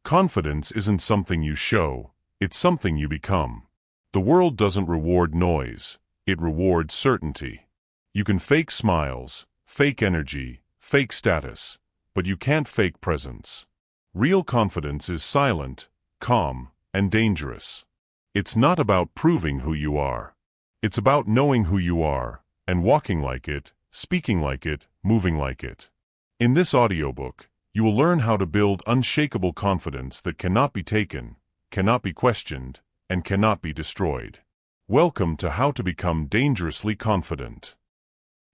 Confidence isn't something you show, it's something you become. The world doesn't reward noise, it rewards certainty. You can fake smiles, fake energy, fake status, but you can't fake presence. Real confidence is silent, calm, and dangerous. It's not about proving who you are. It's about knowing who you are, and walking like it, speaking like it, moving like it. In this audiobook, you will learn how to build unshakable confidence that cannot be taken, cannot be questioned, and cannot be destroyed. Welcome to How to Become Dangerously Confident.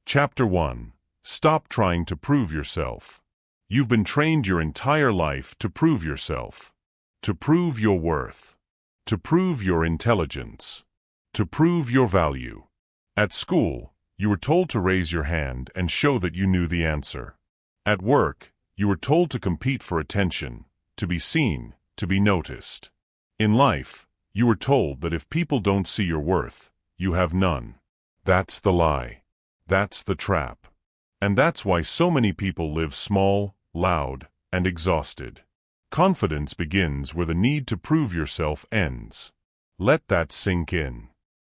Chapter 1. Stop trying to prove yourself. You've been trained your entire life to prove yourself. To prove your worth. To prove your intelligence. To prove your value. At school, you were told to raise your hand and show that you knew the answer. At work, you were told to compete for attention, to be seen, to be noticed. In life, you were told that if people don't see your worth, you have none. That's the lie. That's the trap. And that's why so many people live small, loud, and exhausted. Confidence begins where the need to prove yourself ends. Let that sink in.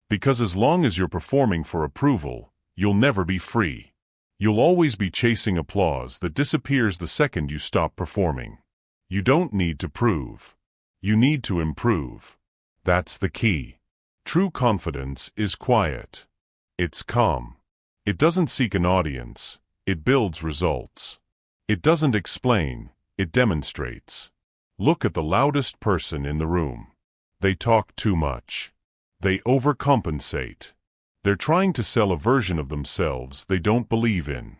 Because as long as you're performing for approval, you'll never be free. You'll always be chasing applause that disappears the second you stop performing. You don't need to prove. You need to improve. That's the key. True confidence is quiet. It's calm. It doesn't seek an audience. It builds results. It doesn't explain. It demonstrates. Look at the loudest person in the room. They talk too much. They overcompensate. They're trying to sell a version of themselves they don't believe in.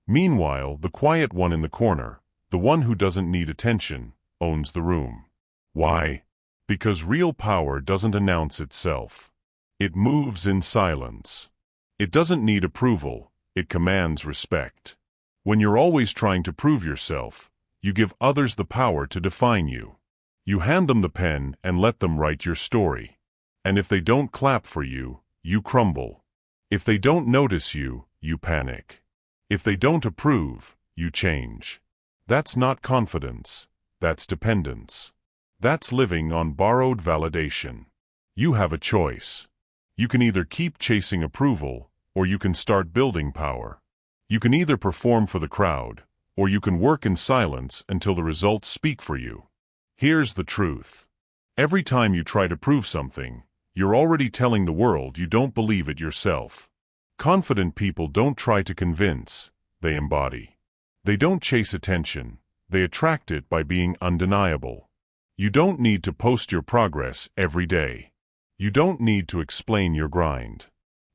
Meanwhile, the quiet one in the corner, the one who doesn't need attention, owns the room. Why? Because real power doesn't announce itself. It moves in silence. It doesn't need approval, it commands respect. When you're always trying to prove yourself, you give others the power to define you. You hand them the pen and let them write your story. And if they don't clap for you, you crumble. If they don't notice you, you panic. If they don't approve, you change. That's not confidence. That's dependence. That's living on borrowed validation. You have a choice. You can either keep chasing approval, or you can start building power. You can either perform for the crowd, or you can work in silence until the results speak for you. Here's the truth. Every time you try to prove something, you're already telling the world you don't believe it yourself. Confident people don't try to convince, they embody. They don't chase attention, they attract it by being undeniable. You don't need to post your progress every day. You don't need to explain your grind.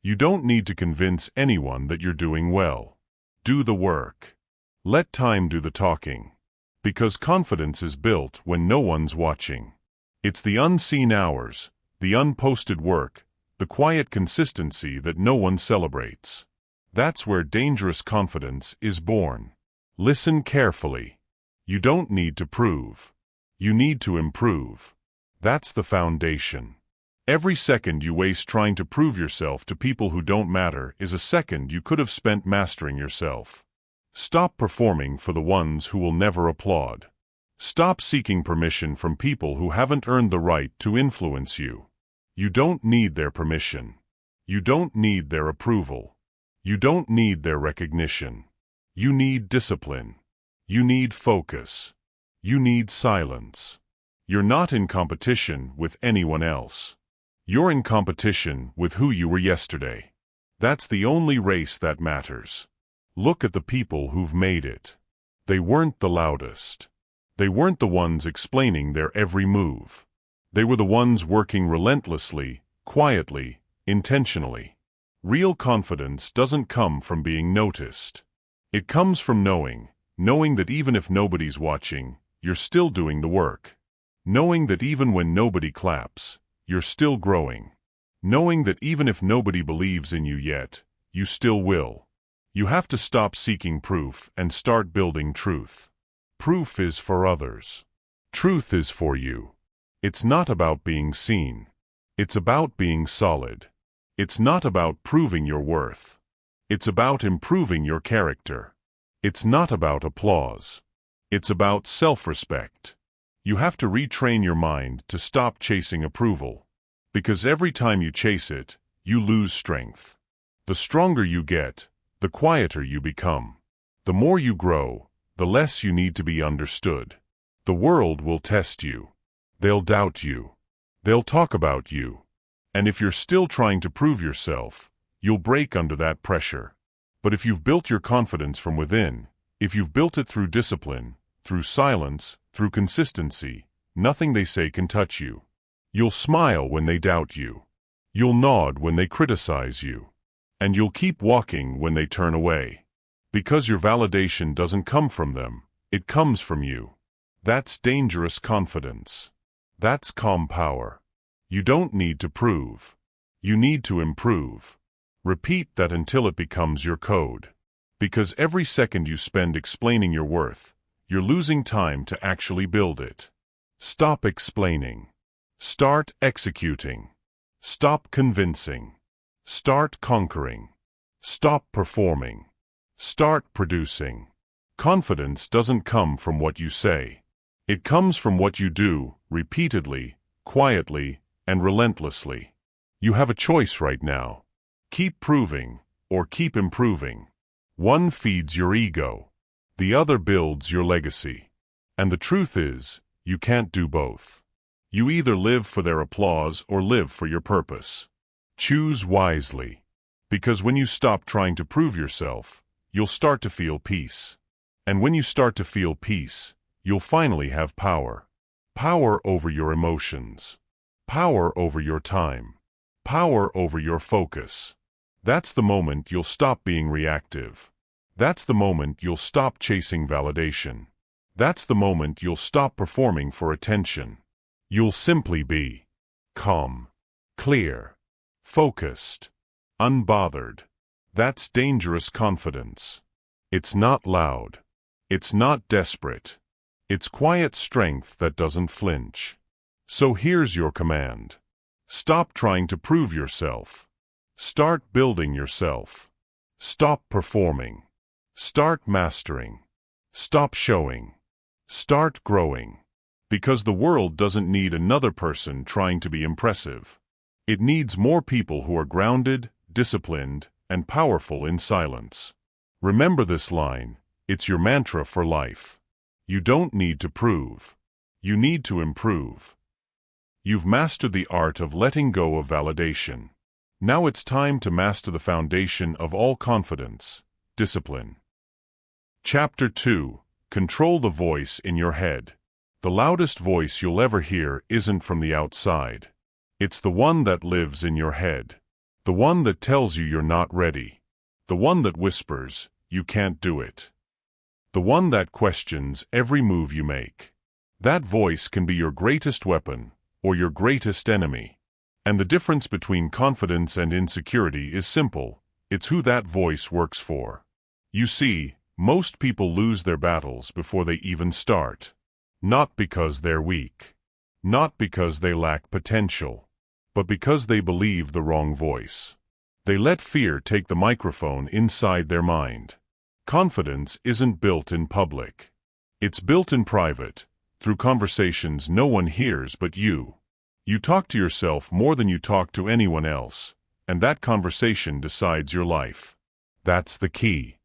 You don't need to convince anyone that you're doing well. Do the work. Let time do the talking. Because confidence is built when no one's watching. It's the unseen hours, the unposted work, the quiet consistency that no one celebrates. That's where dangerous confidence is born. Listen carefully. You don't need to prove. You need to improve. That's the foundation. Every second you waste trying to prove yourself to people who don't matter is a second you could have spent mastering yourself. Stop performing for the ones who will never applaud. Stop seeking permission from people who haven't earned the right to influence you. You don't need their permission. You don't need their approval. You don't need their recognition. You need discipline. You need focus. You need silence. You're not in competition with anyone else. You're in competition with who you were yesterday. That's the only race that matters. Look at the people who've made it. They weren't the loudest. They weren't the ones explaining their every move. They were the ones working relentlessly, quietly, intentionally. Real confidence doesn't come from being noticed. It comes from knowing that even if nobody's watching, you're still doing the work. Knowing that even when nobody claps, you're still growing. Knowing that even if nobody believes in you yet, you still will. You have to stop seeking proof and start building truth. Proof is for others. Truth is for you. It's not about being seen. It's about being solid. It's not about proving your worth. It's about improving your character. It's not about applause. It's about self-respect. You have to retrain your mind to stop chasing approval. Because every time you chase it, you lose strength. The stronger you get, the quieter you become. The more you grow, the less you need to be understood. The world will test you. They'll doubt you. They'll talk about you. And if you're still trying to prove yourself, you'll break under that pressure. But if you've built your confidence from within, if you've built it through discipline, through silence, through consistency, nothing they say can touch you. You'll smile when they doubt you. You'll nod when they criticize you. And you'll keep walking when they turn away. Because your validation doesn't come from them, it comes from you. That's dangerous confidence. That's calm power. You don't need to prove. You need to improve. Repeat that until it becomes your code. Because every second you spend explaining your worth, you're losing time to actually build it. Stop explaining. Start executing. Stop convincing. Start conquering. Stop performing. Start producing. Confidence doesn't come from what you say. It comes from what you do, repeatedly, quietly, and relentlessly. You have a choice right now. Keep proving, or keep improving. One feeds your ego. The other builds your legacy. And the truth is, you can't do both. You either live for their applause or live for your purpose. Choose wisely. Because when you stop trying to prove yourself, you'll start to feel peace. And when you start to feel peace, you'll finally have power. Power over your emotions. Power over your time. Power over your focus. That's the moment you'll stop being reactive. That's the moment you'll stop chasing validation. That's the moment you'll stop performing for attention. You'll simply be calm, clear, focused, unbothered. That's dangerous confidence. It's not loud. It's not desperate. It's quiet strength that doesn't flinch. So here's your command. Stop trying to prove yourself. Start building yourself. Stop performing. Start mastering. Stop showing. Start growing. Because the world doesn't need another person trying to be impressive. It needs more people who are grounded, disciplined, and powerful in silence. Remember this line. It's your mantra for life. You don't need to prove. You need to improve. You've mastered the art of letting go of validation. Now it's time to master the foundation of all confidence, discipline. Chapter 2. Control the voice in your head. The loudest voice you'll ever hear isn't from the outside. It's the one that lives in your head. The one that tells you you're not ready. The one that whispers, you can't do it. The one that questions every move you make. That voice can be your greatest weapon, or your greatest enemy. And the difference between confidence and insecurity is simple. It's who that voice works for. You see, most people lose their battles before they even start. Not because they're weak. Not because they lack potential. But because they believe the wrong voice. They let fear take the microphone inside their mind. Confidence isn't built in public. It's built in private, through conversations no one hears but you. You talk to yourself more than you talk to anyone else, and that conversation decides your life. That's the key.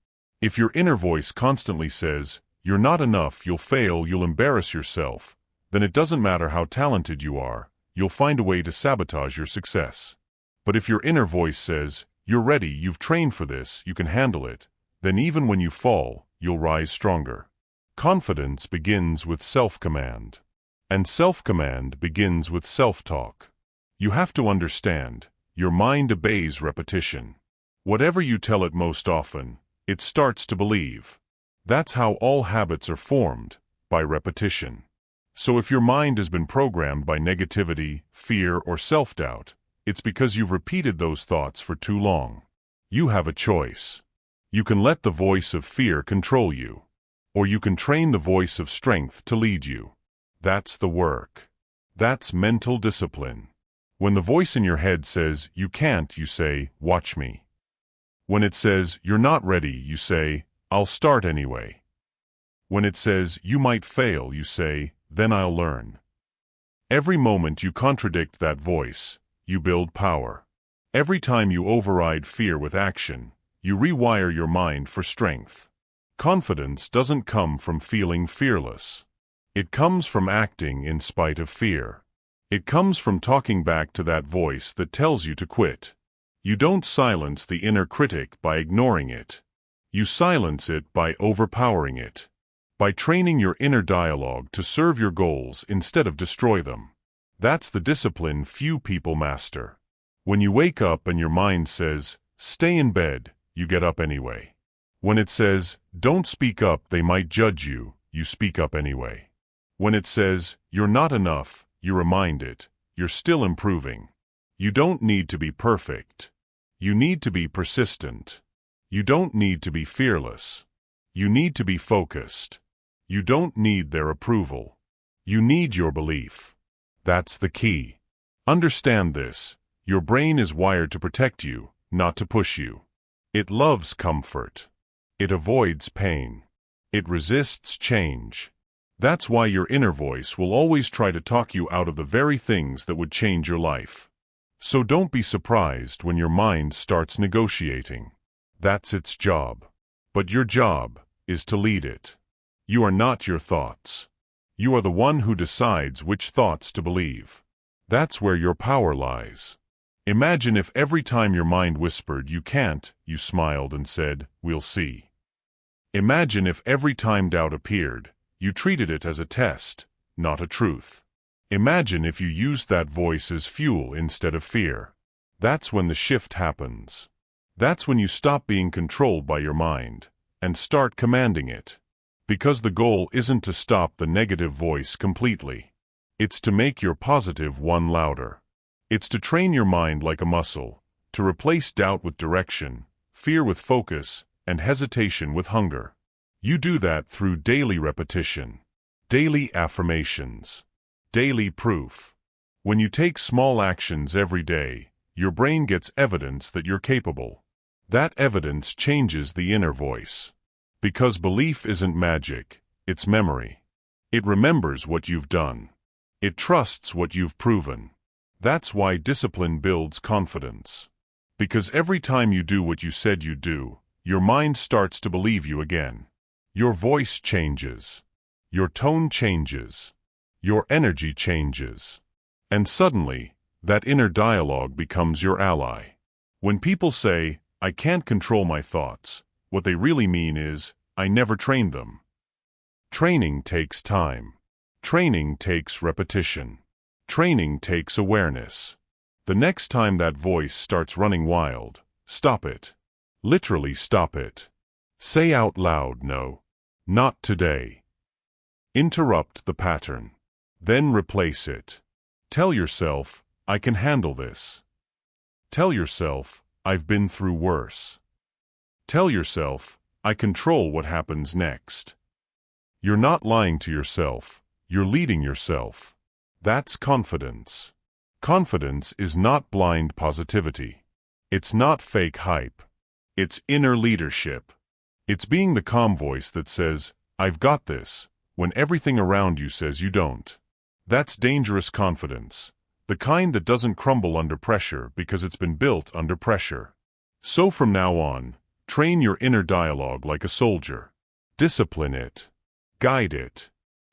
If your inner voice constantly says, "You're not enough, you'll fail, you'll embarrass yourself," then it doesn't matter how talented you are, you'll find a way to sabotage your success. But if your inner voice says, "You're ready, you've trained for this, you can handle it," then even when you fall, you'll rise stronger. Confidence begins with self-command. And self-command begins with self-talk. You have to understand, your mind obeys repetition. Whatever you tell it most often, it starts to believe. That's how all habits are formed, by repetition. So if your mind has been programmed by negativity, fear, or self-doubt, it's because you've repeated those thoughts for too long. You have a choice. You can let the voice of fear control you. Or you can train the voice of strength to lead you. That's the work. That's mental discipline. When the voice in your head says, "You can't," you say, "Watch me." When it says, "You're not ready," you say, "I'll start anyway." When it says, "You might fail," you say, then I'll learn. Every moment you contradict that voice, you build power. Every time you override fear with action, you rewire your mind for strength. Confidence doesn't come from feeling fearless. It comes from acting in spite of fear. It comes from talking back to that voice that tells you to quit. You don't silence the inner critic by ignoring it. You silence it by overpowering it. By training your inner dialogue to serve your goals instead of destroy them. That's the discipline few people master. When you wake up and your mind says, "Stay in bed," you get up anyway. When it says, "Don't speak up, they might judge you," you speak up anyway. When it says, "You're not enough," you remind it, "You're still improving." You don't need to be perfect. You need to be persistent. You don't need to be fearless. You need to be focused. You don't need their approval. You need your belief. That's the key. Understand this. Your brain is wired to protect you, not to push you. It loves comfort. It avoids pain. It resists change. That's why your inner voice will always try to talk you out of the very things that would change your life. So don't be surprised when your mind starts negotiating. That's its job. But your job is to lead it. You are not your thoughts. You are the one who decides which thoughts to believe. That's where your power lies. Imagine if every time your mind whispered, "You can't," you smiled and said, "We'll see." Imagine if every time doubt appeared, you treated it as a test, not a truth. Imagine if you used that voice as fuel instead of fear. That's when the shift happens. That's when you stop being controlled by your mind and start commanding it. Because the goal isn't to stop the negative voice completely. It's to make your positive one louder. It's to train your mind like a muscle, to replace doubt with direction, fear with focus, and hesitation with hunger. You do that through daily repetition, daily affirmations, daily proof. When you take small actions every day, your brain gets evidence that you're capable. That evidence changes the inner voice. Because belief isn't magic, it's memory. It remembers what you've done. It trusts what you've proven. That's why discipline builds confidence. Because every time you do what you said you'd do, your mind starts to believe you again. Your voice changes. Your tone changes. Your energy changes. And suddenly, that inner dialogue becomes your ally. When people say, "I can't control my thoughts," what they really mean is, "I never trained them." Training takes time. Training takes repetition. Training takes awareness. The next time that voice starts running wild, stop it. Literally stop it. Say out loud, "No, not today." Interrupt the pattern. Then replace it. Tell yourself, "I can handle this." Tell yourself, "I've been through worse." Tell yourself, "I control what happens next." You're not lying to yourself, you're leading yourself. That's confidence. Confidence is not blind positivity. It's not fake hype. It's inner leadership. It's being the calm voice that says, "I've got this," when everything around you says you don't. That's dangerous confidence, the kind that doesn't crumble under pressure because it's been built under pressure. So from now on, train your inner dialogue like a soldier. Discipline it. Guide it.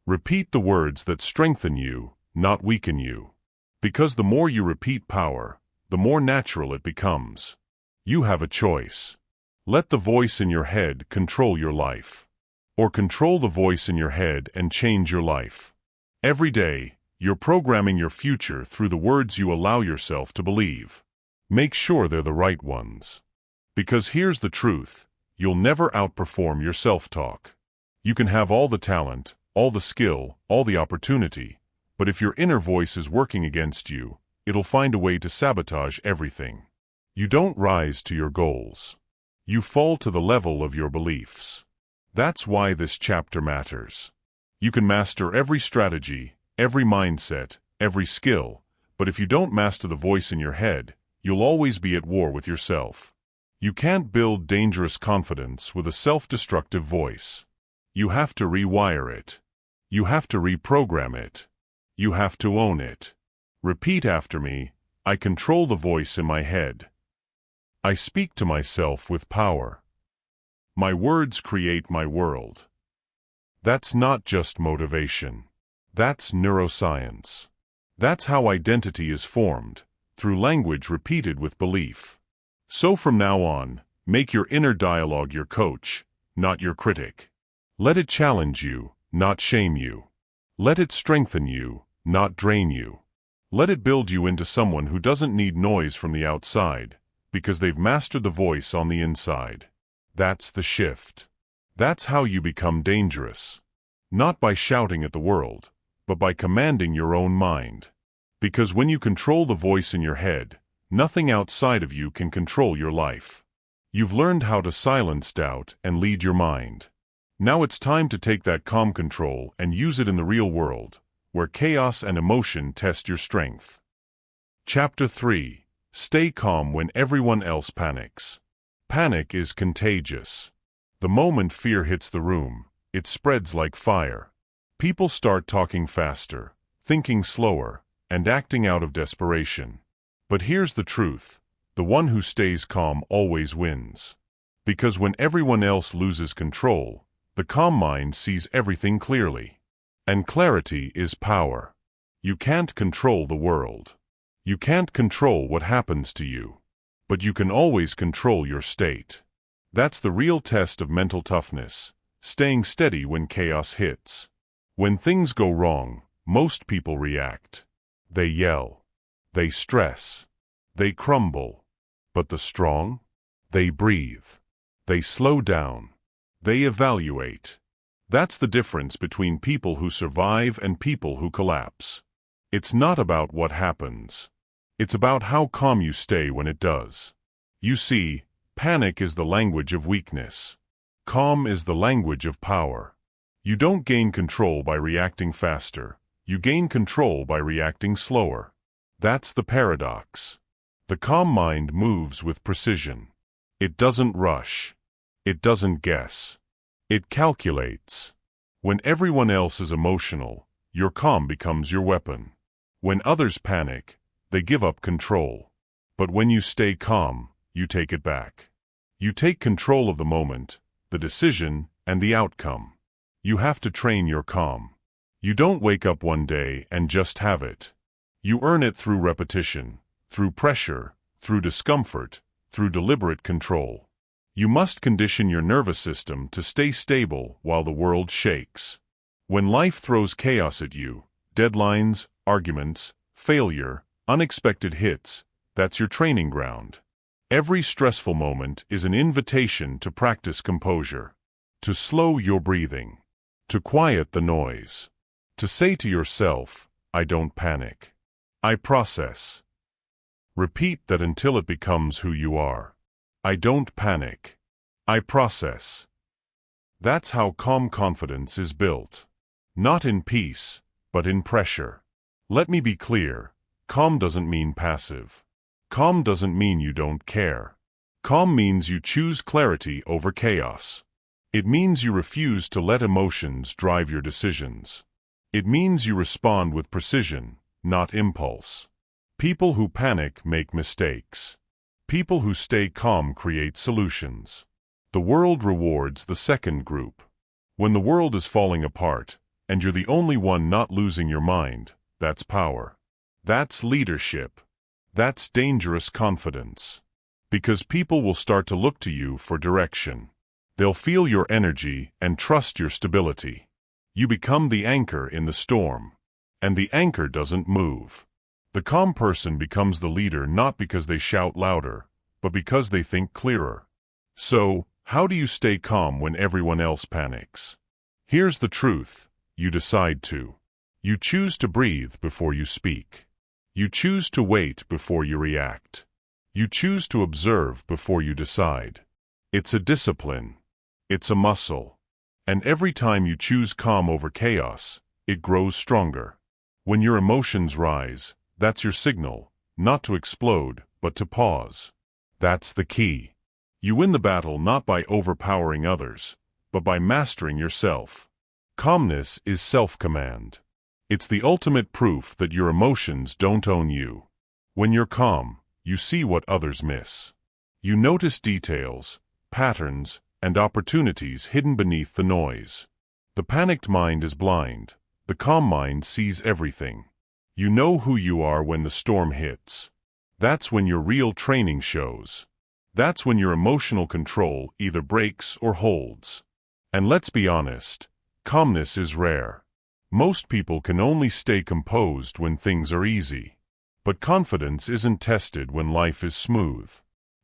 Repeat the words that strengthen you, not weaken you. Because the more you repeat power, the more natural it becomes. You have a choice. Let the voice in your head control your life. Or control the voice in your head and change your life. Every day, you're programming your future through the words you allow yourself to believe. Make sure they're the right ones. Because here's the truth, you'll never outperform your self-talk. You can have all the talent, all the skill, all the opportunity, but if your inner voice is working against you, it'll find a way to sabotage everything. You don't rise to your goals. You fall to the level of your beliefs. That's why this chapter matters. You can master every strategy, every mindset, every skill, but if you don't master the voice in your head, you'll always be at war with yourself. You can't build dangerous confidence with a self-destructive voice. You have to rewire it. You have to reprogram it. You have to own it. Repeat after me, I control the voice in my head. I speak to myself with power. My words create my world. That's not just motivation. That's neuroscience. That's how identity is formed, through language repeated with belief. So from now on, make your inner dialogue your coach, not your critic. Let it challenge you, not shame you. Let it strengthen you, not drain you. Let it build you into someone who doesn't need noise from the outside, because they've mastered the voice on the inside. That's the shift. That's how you become dangerous. Not by shouting at the world, but by commanding your own mind. Because when you control the voice in your head, nothing outside of you can control your life. You've learned how to silence doubt and lead your mind. Now it's time to take that calm control and use it in the real world, where chaos and emotion test your strength. Chapter 3. Stay calm when everyone else panics. Panic is contagious. The moment fear hits the room, it spreads like fire. People start talking faster, thinking slower, and acting out of desperation. But here's the truth. The one who stays calm always wins. Because when everyone else loses control, the calm mind sees everything clearly. And clarity is power. You can't control the world. You can't control what happens to you. But you can always control your state. That's the real test of mental toughness, staying steady when chaos hits. When things go wrong, most people react. They yell. They stress. They crumble. But the strong? They breathe. They slow down. They evaluate. That's the difference between people who survive and people who collapse. It's not about what happens. It's about how calm you stay when it does. You see, panic is the language of weakness. Calm is the language of power. You don't gain control by reacting faster. You gain control by reacting slower. That's the paradox. The calm mind moves with precision. It doesn't rush. It doesn't guess. It calculates. When everyone else is emotional, your calm becomes your weapon. When others panic, they give up control. But when you stay calm, you take it back. You take control of the moment, the decision, and the outcome. You have to train your calm. You don't wake up one day and just have it. You earn it through repetition, through pressure, through discomfort, through deliberate control. You must condition your nervous system to stay stable while the world shakes. When life throws chaos at you, deadlines, arguments, failure, unexpected hits, that's your training ground. Every stressful moment is an invitation to practice composure, to slow your breathing, to quiet the noise, to say to yourself, I don't panic. I process. Repeat that until it becomes who you are. I don't panic. I process. That's how calm confidence is built. Not in peace, but in pressure. Let me be clear. Calm doesn't mean passive. Calm doesn't mean you don't care. Calm means you choose clarity over chaos. It means you refuse to let emotions drive your decisions. It means you respond with precision, not impulse. People who panic make mistakes. People who stay calm create solutions. The world rewards the second group. When the world is falling apart, and you're the only one not losing your mind, that's power. That's leadership. That's dangerous confidence. Because people will start to look to you for direction. They'll feel your energy and trust your stability. You become the anchor in the storm. And the anchor doesn't move. The calm person becomes the leader not because they shout louder, but because they think clearer. So, how do you stay calm when everyone else panics? Here's the truth. You decide to. You choose to breathe before you speak. You choose to wait before you react. You choose to observe before you decide. It's a discipline. It's a muscle. And every time you choose calm over chaos, it grows stronger. When your emotions rise, that's your signal, not to explode, but to pause. That's the key. You win the battle not by overpowering others, but by mastering yourself. Calmness is self-command. It's the ultimate proof that your emotions don't own you. When you're calm, you see what others miss. You notice details, patterns, and opportunities hidden beneath the noise. The panicked mind is blind. The calm mind sees everything. You know who you are when the storm hits. That's when your real training shows. That's when your emotional control either breaks or holds. And let's be honest, calmness is rare. Most people can only stay composed when things are easy. But confidence isn't tested when life is smooth.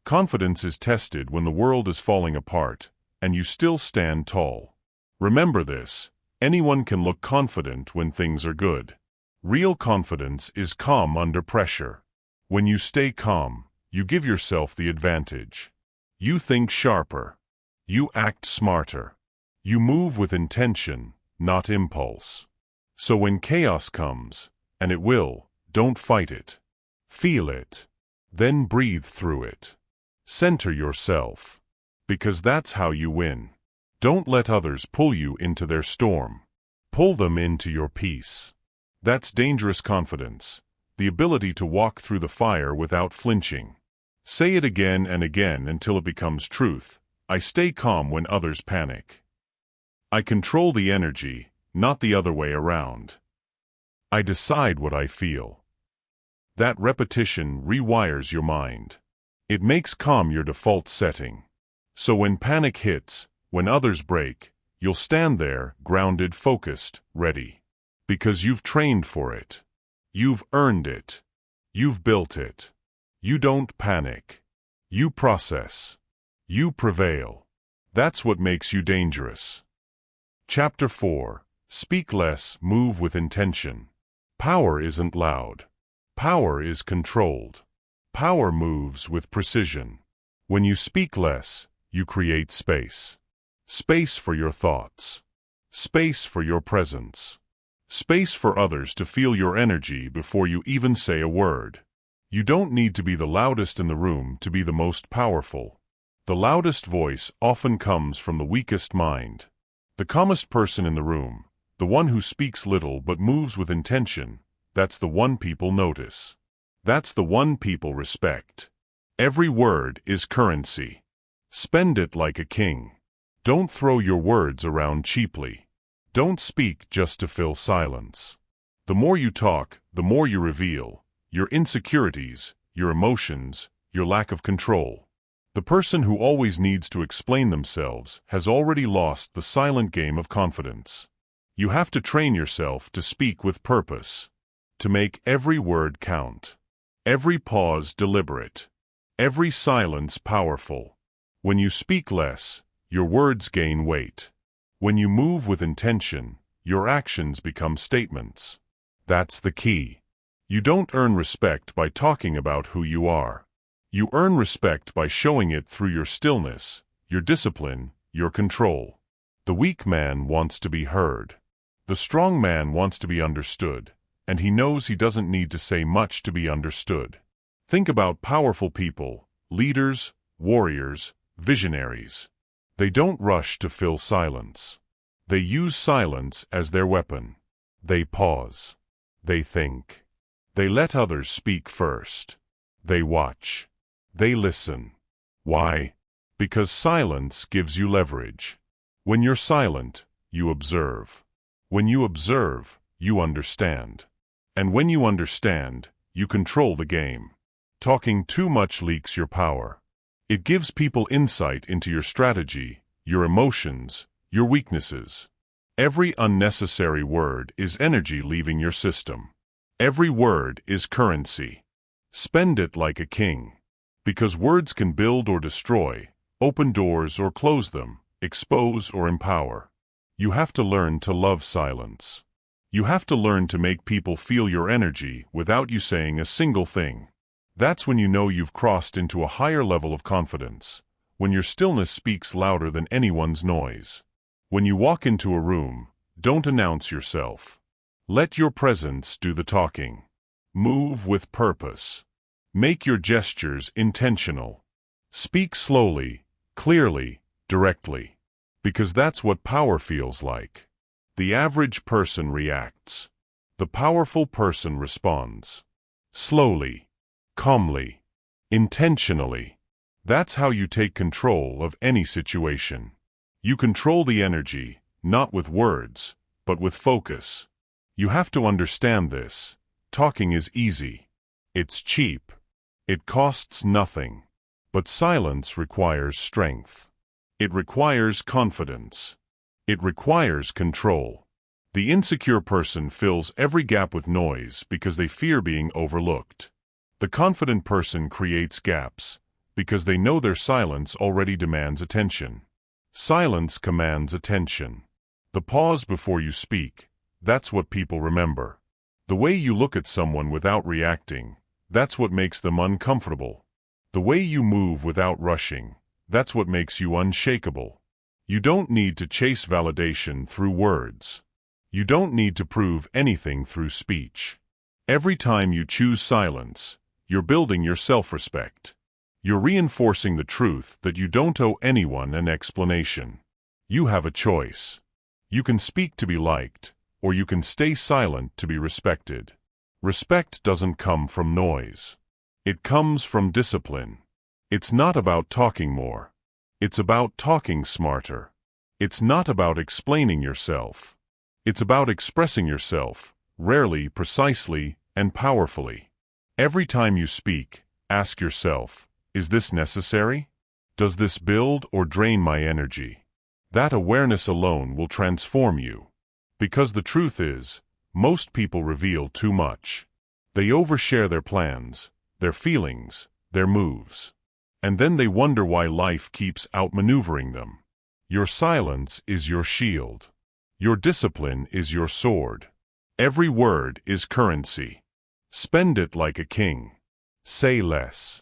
Confidence is tested when the world is falling apart, and you still stand tall. Remember this, anyone can look confident when things are good. Real confidence is calm under pressure. When you stay calm, you give yourself the advantage. You think sharper. You act smarter. You move with intention, not impulse. So when chaos comes, and it will, don't fight it. Feel it. Then breathe through it. Center yourself. Because that's how you win. Don't let others pull you into their storm. Pull them into your peace. That's dangerous confidence, the ability to walk through the fire without flinching. Say it again and again until it becomes truth. I stay calm when others panic. I control the energy, not the other way around. I decide what I feel. That repetition rewires your mind. It makes calm your default setting. So when panic hits, when others break, you'll stand there, grounded, focused, ready. Because you've trained for it. You've earned it. You've built it. You don't panic. You process. You prevail. That's what makes you dangerous. Chapter 4. Speak less, move with intention. Power isn't loud. Power is controlled. Power moves with precision. When you speak less, you create space. Space for your thoughts. Space for your presence. Space for others to feel your energy before you even say a word. You don't need to be the loudest in the room to be the most powerful. The loudest voice often comes from the weakest mind. The calmest person in the room, the one who speaks little but moves with intention, that's the one people notice. That's the one people respect. Every word is currency. Spend it like a king. Don't throw your words around cheaply. Don't speak just to fill silence. The more you talk, the more you reveal your insecurities, your emotions, your lack of control. The person who always needs to explain themselves has already lost the silent game of confidence. You have to train yourself to speak with purpose, to make every word count, every pause deliberate, every silence powerful. When you speak less, your words gain weight. When you move with intention, your actions become statements. That's the key. You don't earn respect by talking about who you are. You earn respect by showing it through your stillness, your discipline, your control. The weak man wants to be heard. The strong man wants to be understood, and he knows he doesn't need to say much to be understood. Think about powerful people, leaders, warriors, visionaries. They don't rush to fill silence. They use silence as their weapon. They pause. They think. They let others speak first. They watch. They listen. Why? Because silence gives you leverage. When you're silent, you observe. When you observe, you understand. And when you understand, you control the game. Talking too much leaks your power. It gives people insight into your strategy, your emotions, your weaknesses. Every unnecessary word is energy leaving your system. Every word is currency. Spend it like a king. Because words can build or destroy, open doors or close them, expose or empower. You have to learn to love silence. You have to learn to make people feel your energy without you saying a single thing. That's when you know you've crossed into a higher level of confidence, when your stillness speaks louder than anyone's noise. When you walk into a room, don't announce yourself. Let your presence do the talking. Move with purpose. Make your gestures intentional. Speak slowly, clearly, directly. Because that's what power feels like. The average person reacts. The powerful person responds. Slowly, calmly, intentionally. That's how you take control of any situation. You control the energy, not with words, but with focus. You have to understand this. Talking is easy. It's cheap. It costs nothing. But silence requires strength. It requires confidence. It requires control. The insecure person fills every gap with noise because they fear being overlooked. The confident person creates gaps because they know their silence already demands attention. Silence commands attention. The pause before you speak, that's what people remember. The way you look at someone without reacting, that's what makes them uncomfortable. The way you move without rushing, that's what makes you unshakable. You don't need to chase validation through words. You don't need to prove anything through speech. Every time you choose silence, you're building your self-respect. You're reinforcing the truth that you don't owe anyone an explanation. You have a choice. You can speak to be liked, or you can stay silent to be respected. Respect doesn't come from noise. It comes from discipline. It's not about talking more. It's about talking smarter. It's not about explaining yourself. It's about expressing yourself, rarely, precisely, and powerfully. Every time you speak, ask yourself, is this necessary? Does this build or drain my energy? That awareness alone will transform you. Because the truth is, most people reveal too much. They overshare their plans, their feelings, their moves. And then they wonder why life keeps outmaneuvering them. Your silence is your shield. Your discipline is your sword. Every word is currency. Spend it like a king. Say less.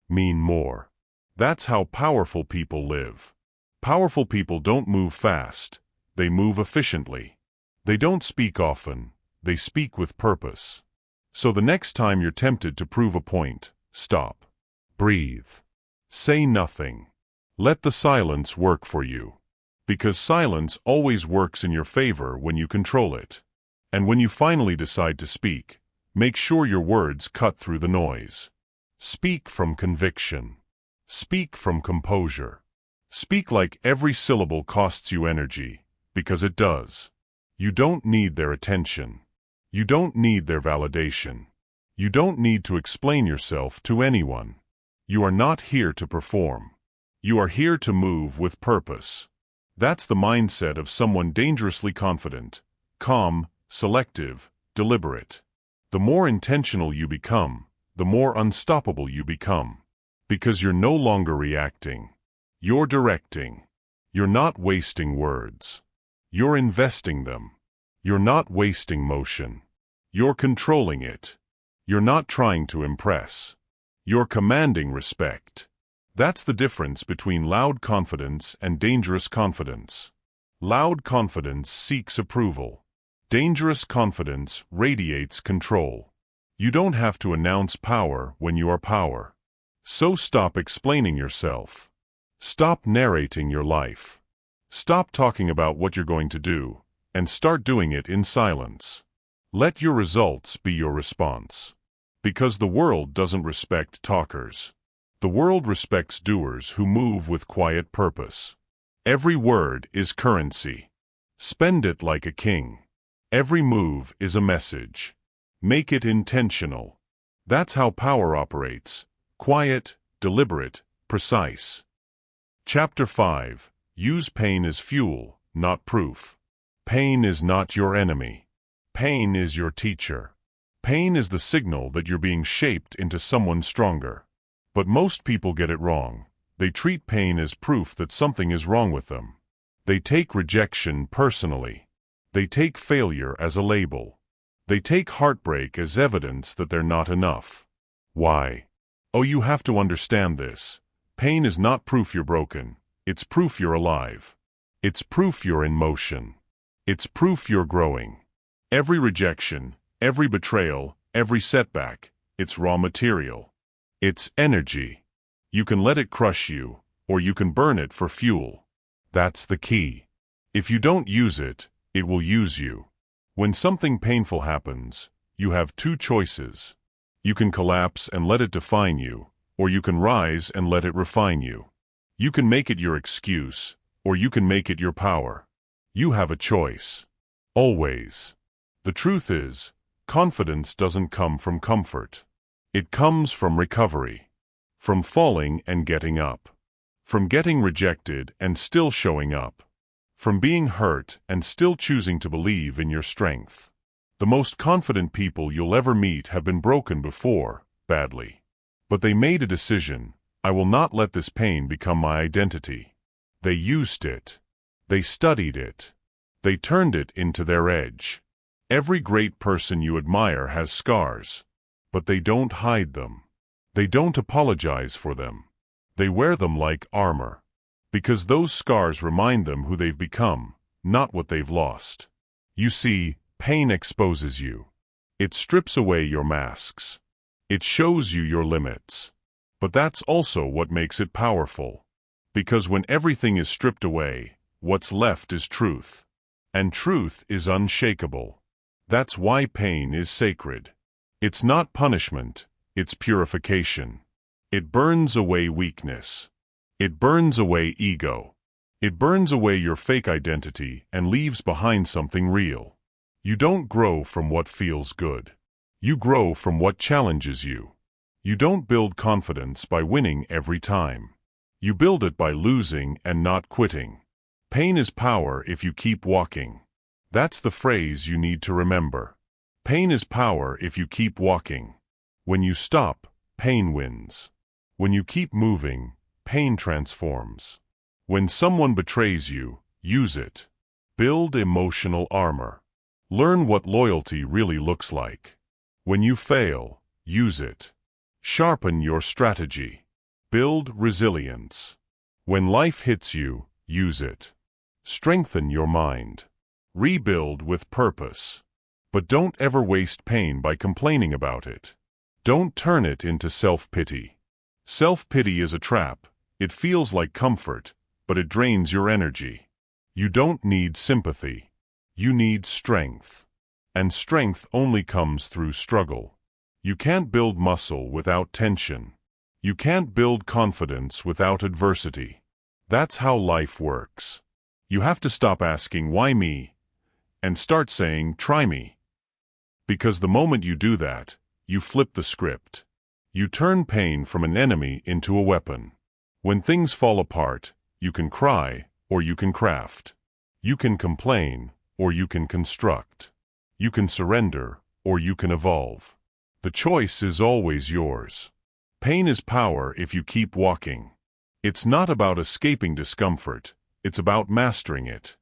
Mean more. That's how powerful people live. Powerful people don't move fast. They move efficiently. They don't speak often. They speak with purpose. So the next time you're tempted to prove a point, stop. Breathe. Say nothing. Let the silence work for you. Because silence always works in your favor when you control it. And when you finally decide to speak, make sure your words cut through the noise. Speak from conviction. Speak from composure. Speak like every syllable costs you energy, because it does. You don't need their attention. You don't need their validation. You don't need to explain yourself to anyone. You are not here to perform. You are here to move with purpose. That's the mindset of someone dangerously confident, calm, selective, deliberate. The more intentional you become, the more unstoppable you become. Because you're no longer reacting. You're directing. You're not wasting words. You're investing them. You're not wasting motion. You're controlling it. You're not trying to impress. You're commanding respect. That's the difference between loud confidence and dangerous confidence. Loud confidence seeks approval. Dangerous confidence radiates control. You don't have to announce power when you are power. So stop explaining yourself. Stop narrating your life. Stop talking about what you're going to do, and start doing it in silence. Let your results be your response. Because the world doesn't respect talkers. The world respects doers who move with quiet purpose. Every word is currency. Spend it like a king. Every move is a message. Make it intentional. That's how power operates. Quiet, deliberate, precise. Chapter 5. Use pain as fuel, not proof. Pain is not your enemy. Pain is your teacher. Pain is the signal that you're being shaped into someone stronger. But most people get it wrong. They treat pain as proof that something is wrong with them. They take rejection personally. They take failure as a label. They take heartbreak as evidence that they're not enough. Why? Oh, you have to understand this. Pain is not proof you're broken. It's proof you're alive. It's proof you're in motion. It's proof you're growing. Every rejection, every betrayal, every setback, it's raw material. It's energy. You can let it crush you, or you can burn it for fuel. That's the key. If you don't use it, It will use you. When something painful happens, you have two choices. You can collapse and let it define you, or you can rise and let it refine you. You can make it your excuse, or you can make it your power. You have a choice. Always. The truth is, confidence doesn't come from comfort. It comes from recovery. From falling and getting up. From getting rejected and still showing up. From being hurt and still choosing to believe in your strength. The most confident people you'll ever meet have been broken before, badly. But they made a decision: I will not let this pain become my identity. They used it. They studied it. They turned it into their edge. Every great person you admire has scars. But they don't hide them. They don't apologize for them. They wear them like armor. Because those scars remind them who they've become, not what they've lost. You see, pain exposes you. It strips away your masks. It shows you your limits. But that's also what makes it powerful. Because when everything is stripped away, what's left is truth. And truth is unshakable. That's why pain is sacred. It's not punishment, it's purification. It burns away weakness. It burns away ego. It burns away your fake identity and leaves behind something real. You don't grow from what feels good. You grow from what challenges you. You don't build confidence by winning every time. You build it by losing and not quitting. Pain is power if you keep walking. That's the phrase you need to remember. Pain is power if you keep walking. When you stop, pain wins. When you keep moving, pain transforms. When someone betrays you, use it. Build emotional armor. Learn what loyalty really looks like. When you fail, use it. Sharpen your strategy. Build resilience. When life hits you, use it. Strengthen your mind. Rebuild with purpose. But don't ever waste pain by complaining about it. Don't turn it into self-pity. Self-pity is a trap. It feels like comfort, but it drains your energy. You don't need sympathy. You need strength. And strength only comes through struggle. You can't build muscle without tension. You can't build confidence without adversity. That's how life works. You have to stop asking, why me? And start saying, try me. Because the moment you do that, you flip the script. You turn pain from an enemy into a weapon. When things fall apart, you can cry, or you can craft. You can complain, or you can construct. You can surrender, or you can evolve. The choice is always yours. Pain is power if you keep walking. It's not about escaping discomfort, it's about mastering it.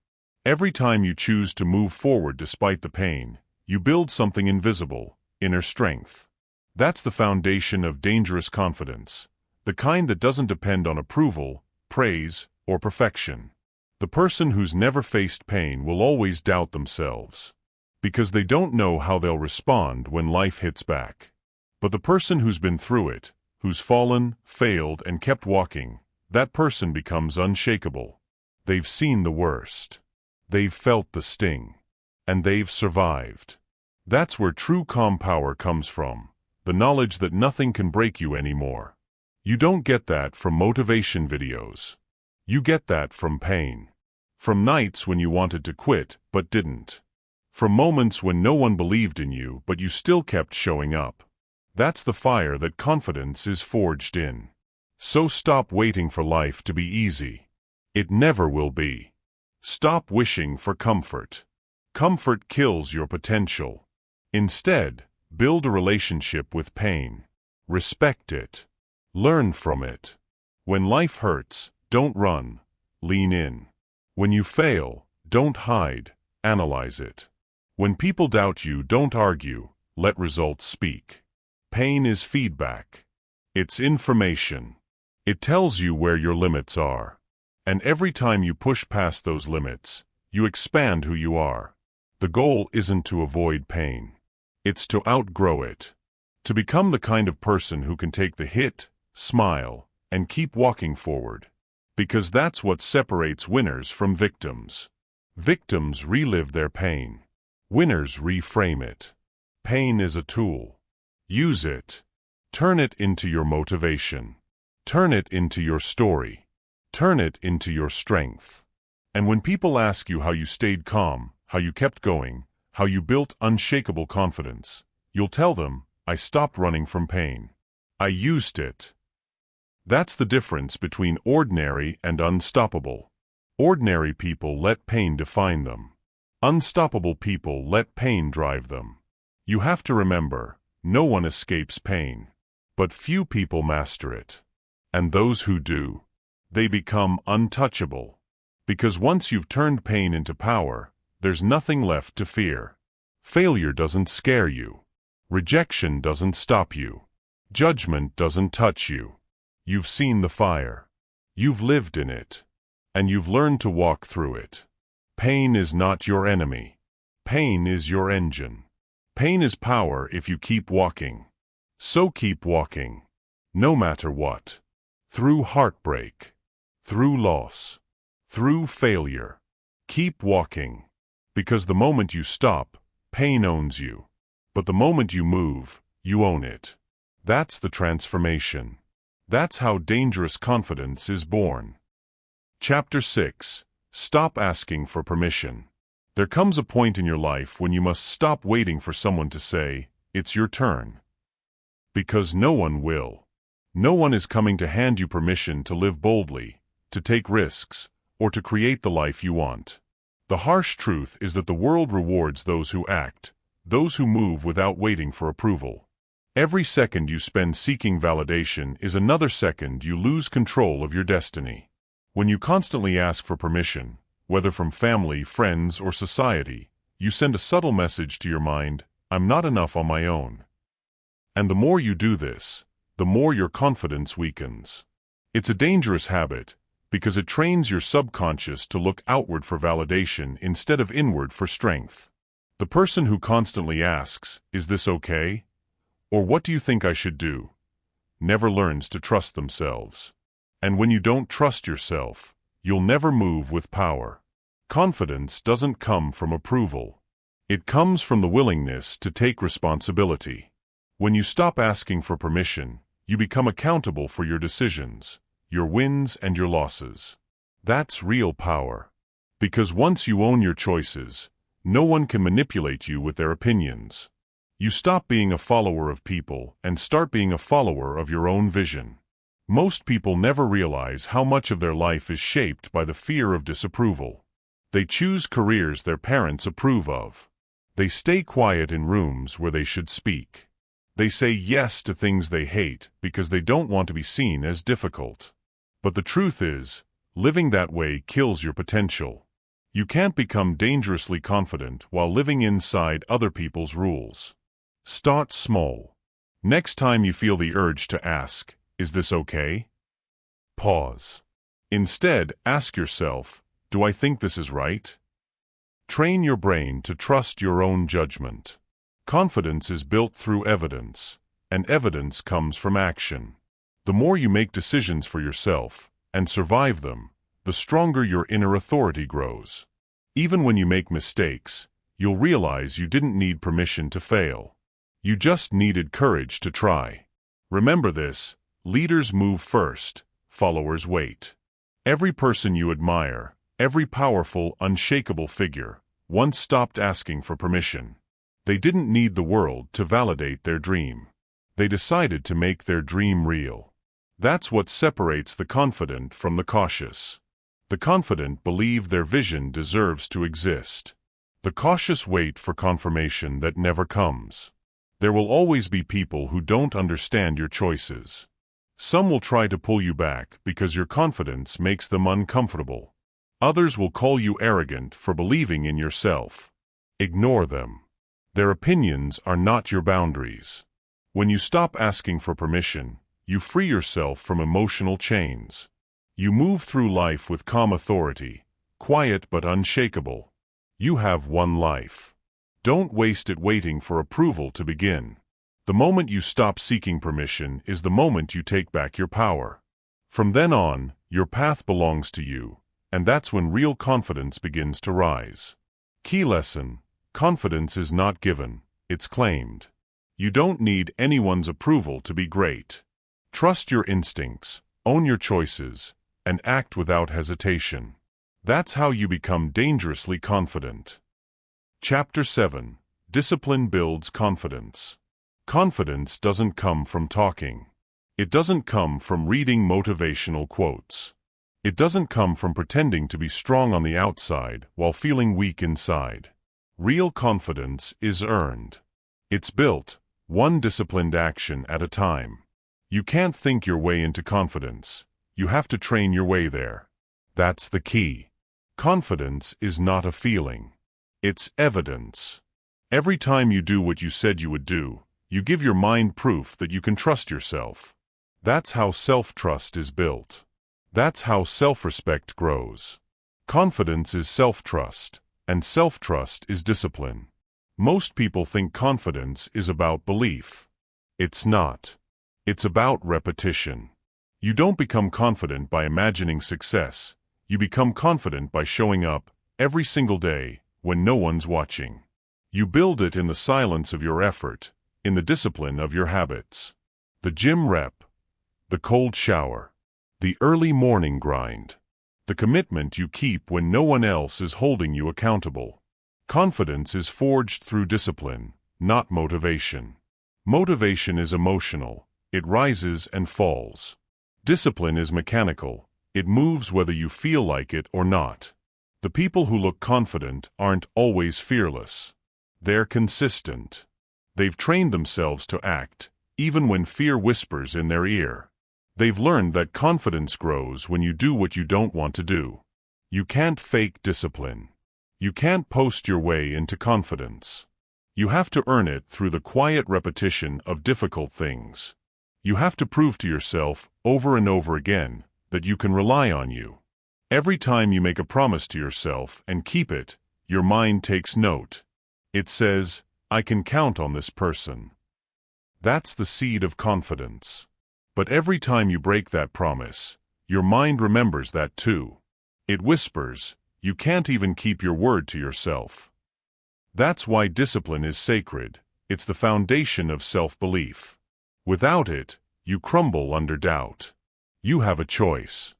Every time you choose to move forward despite the pain, you build something invisible, inner strength. That's the foundation of dangerous confidence, the kind that doesn't depend on approval, praise, or perfection. The person who's never faced pain will always doubt themselves, because they don't know how they'll respond when life hits back. But the person who's been through it, who's fallen, failed, and kept walking, that person becomes unshakable. They've seen the worst. They've felt the sting. And they've survived. That's where true calm power comes from, the knowledge that nothing can break you anymore. You don't get that from motivation videos. You get that from pain. From nights when you wanted to quit, but didn't. From moments when no one believed in you, but you still kept showing up. That's the fire that confidence is forged in. So stop waiting for life to be easy. It never will be. Stop wishing for comfort. Comfort kills your potential. Instead, build a relationship with pain. Respect it. Learn from it. When life hurts, don't run. Lean in. When you fail, don't hide. Analyze it. When people doubt you, don't argue. Let results speak. Pain is feedback. It's information. It tells you where your limits are. And every time you push past those limits, you expand who you are. The goal isn't to avoid pain. It's to outgrow it. To become the kind of person who can take the hit, smile, and keep walking forward. Because that's what separates winners from victims. Victims relive their pain. Winners reframe it. Pain is a tool. Use it. Turn it into your motivation. Turn it into your story. Turn it into your strength. And when people ask you how you stayed calm, how you kept going, how you built unshakable confidence, you'll tell them, I stopped running from pain. I used it. That's the difference between ordinary and unstoppable. Ordinary people let pain define them. Unstoppable people let pain drive them. You have to remember, no one escapes pain. But few people master it. And those who do, they become untouchable. Because once you've turned pain into power, there's nothing left to fear. Failure doesn't scare you. Rejection doesn't stop you. Judgment doesn't touch you. You've seen the fire. You've lived in it. And you've learned to walk through it. Pain is not your enemy. Pain is your engine. Pain is power if you keep walking. So keep walking. No matter what. Through heartbreak. Through loss. Through failure. Keep walking. Because the moment you stop, pain owns you. But the moment you move, you own it. That's the transformation. That's how dangerous confidence is born. Chapter 6. Stop asking for permission. There comes a point in your life when you must stop waiting for someone to say, it's your turn. Because no one will. No one is coming to hand you permission to live boldly, to take risks, or to create the life you want. The harsh truth is that the world rewards those who act, those who move without waiting for approval. Every second you spend seeking validation is another second you lose control of your destiny. When you constantly ask for permission, whether from family, friends, or society, you send a subtle message to your mind, I'm not enough on my own. And the more you do this, the more your confidence weakens. It's a dangerous habit, because it trains your subconscious to look outward for validation instead of inward for strength. The person who constantly asks, is this okay? Or what do you think I should do? Never learns to trust themselves. And when you don't trust yourself, you'll never move with power. Confidence doesn't come from approval. It comes from the willingness to take responsibility. When you stop asking for permission, you become accountable for your decisions, your wins and your losses. That's real power. Because once you own your choices, no one can manipulate you with their opinions. You stop being a follower of people and start being a follower of your own vision. Most people never realize how much of their life is shaped by the fear of disapproval. They choose careers their parents approve of. They stay quiet in rooms where they should speak. They say yes to things they hate because they don't want to be seen as difficult. But the truth is, living that way kills your potential. You can't become dangerously confident while living inside other people's rules. Start small. Next time you feel the urge to ask, is this okay? Pause. Instead, ask yourself, do I think this is right? Train your brain to trust your own judgment. Confidence is built through evidence, and evidence comes from action. The more you make decisions for yourself, and survive them, the stronger your inner authority grows. Even when you make mistakes, you'll realize you didn't need permission to fail. You just needed courage to try. Remember this, leaders move first, followers wait. Every person you admire, every powerful, unshakable figure, once stopped asking for permission. They didn't need the world to validate their dream. They decided to make their dream real. That's what separates the confident from the cautious. The confident believe their vision deserves to exist. The cautious wait for confirmation that never comes. There will always be people who don't understand your choices. Some will try to pull you back because your confidence makes them uncomfortable. Others will call you arrogant for believing in yourself. Ignore them. Their opinions are not your boundaries. When you stop asking for permission, you free yourself from emotional chains. You move through life with calm authority, quiet but unshakable. You have one life. Don't waste it waiting for approval to begin. The moment you stop seeking permission is the moment you take back your power. From then on, your path belongs to you, And that's when real confidence begins to rise. Key lesson: confidence is not given, it's claimed. You don't need anyone's approval to be great. Trust your instincts, own your choices, and act without hesitation. That's how you become dangerously confident. Chapter 7: Discipline Builds Confidence. Confidence doesn't come from talking. It doesn't come from reading motivational quotes. It doesn't come from pretending to be strong on the outside while feeling weak inside. Real confidence is earned. It's built, one disciplined action at a time. You can't think your way into confidence. You have to train your way there. That's the key. Confidence is not a feeling. It's evidence. Every time you do what you said you would do, you give your mind proof that you can trust yourself. That's how self-trust is built. That's how self-respect grows. Confidence is self-trust, and self-trust is discipline. Most people think confidence is about belief. It's not. It's about repetition. You don't become confident by imagining success. You become confident by showing up every single day when no one's watching. You build it in the silence of your effort, in the discipline of your habits. The gym rep, the cold shower, the early morning grind, the commitment you keep when no one else is holding you accountable. Confidence is forged through discipline, not motivation. Motivation is emotional. It rises and falls. Discipline is mechanical. It moves whether you feel like it or not. The people who look confident aren't always fearless. They're consistent. They've trained themselves to act, even when fear whispers in their ear. They've learned that confidence grows when you do what you don't want to do. You can't fake discipline. You can't post your way into confidence. You have to earn it through the quiet repetition of difficult things. You have to prove to yourself over and over again that you can rely on you. Every time you make a promise to yourself and keep it, your mind takes note. It says, "I can count on this person." That's the seed of confidence. But every time you break that promise, your mind remembers that too. It whispers, "You can't even keep your word to yourself." That's why discipline is sacred. It's the foundation of self-belief. Without it, you crumble under doubt. You have a choice.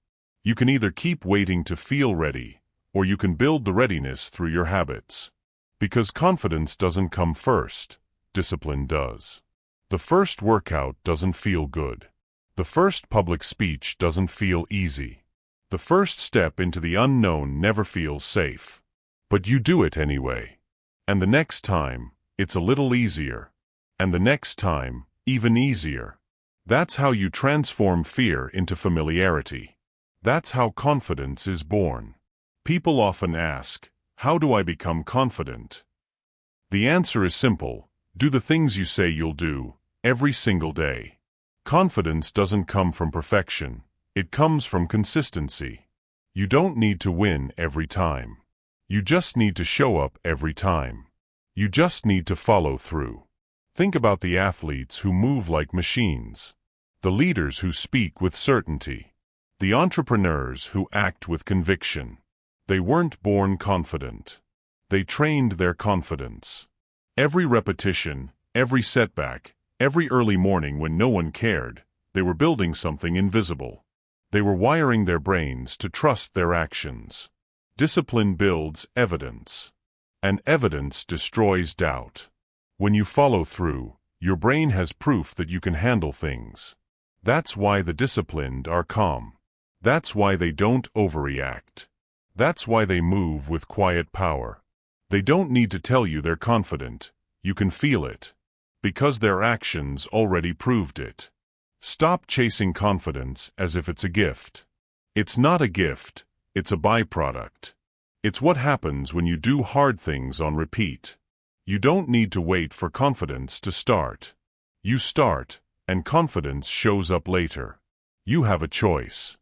You can either keep waiting to feel ready, or you can build the readiness through your habits. Because confidence doesn't come first, discipline does. The first workout doesn't feel good. The first public speech doesn't feel easy. The first step into the unknown never feels safe. But you do it anyway. And the next time, it's a little easier. And the next time, even easier. That's how you transform fear into familiarity. That's how confidence is born. People often ask, "How do I become confident?" The answer is simple: do the things you say you'll do, every single day. Confidence doesn't come from perfection. It comes from consistency. You don't need to win every time. You just need to show up every time. You just need to follow through. Think about the athletes who move like machines. The leaders who speak with certainty. The entrepreneurs who act with conviction. They weren't born confident. They trained their confidence. Every repetition, every setback, every early morning when no one cared, they were building something invisible. They were wiring their brains to trust their actions. Discipline builds evidence. And evidence destroys doubt. When you follow through, your brain has proof that you can handle things. That's why the disciplined are calm. That's why they don't overreact. That's why they move with quiet power. They don't need to tell you they're confident. You can feel it. Because their actions already proved it. Stop chasing confidence as if it's a gift. It's not a gift, it's a byproduct. It's what happens when you do hard things on repeat. You don't need to wait for confidence to start. You start, and confidence shows up later. You have a choice.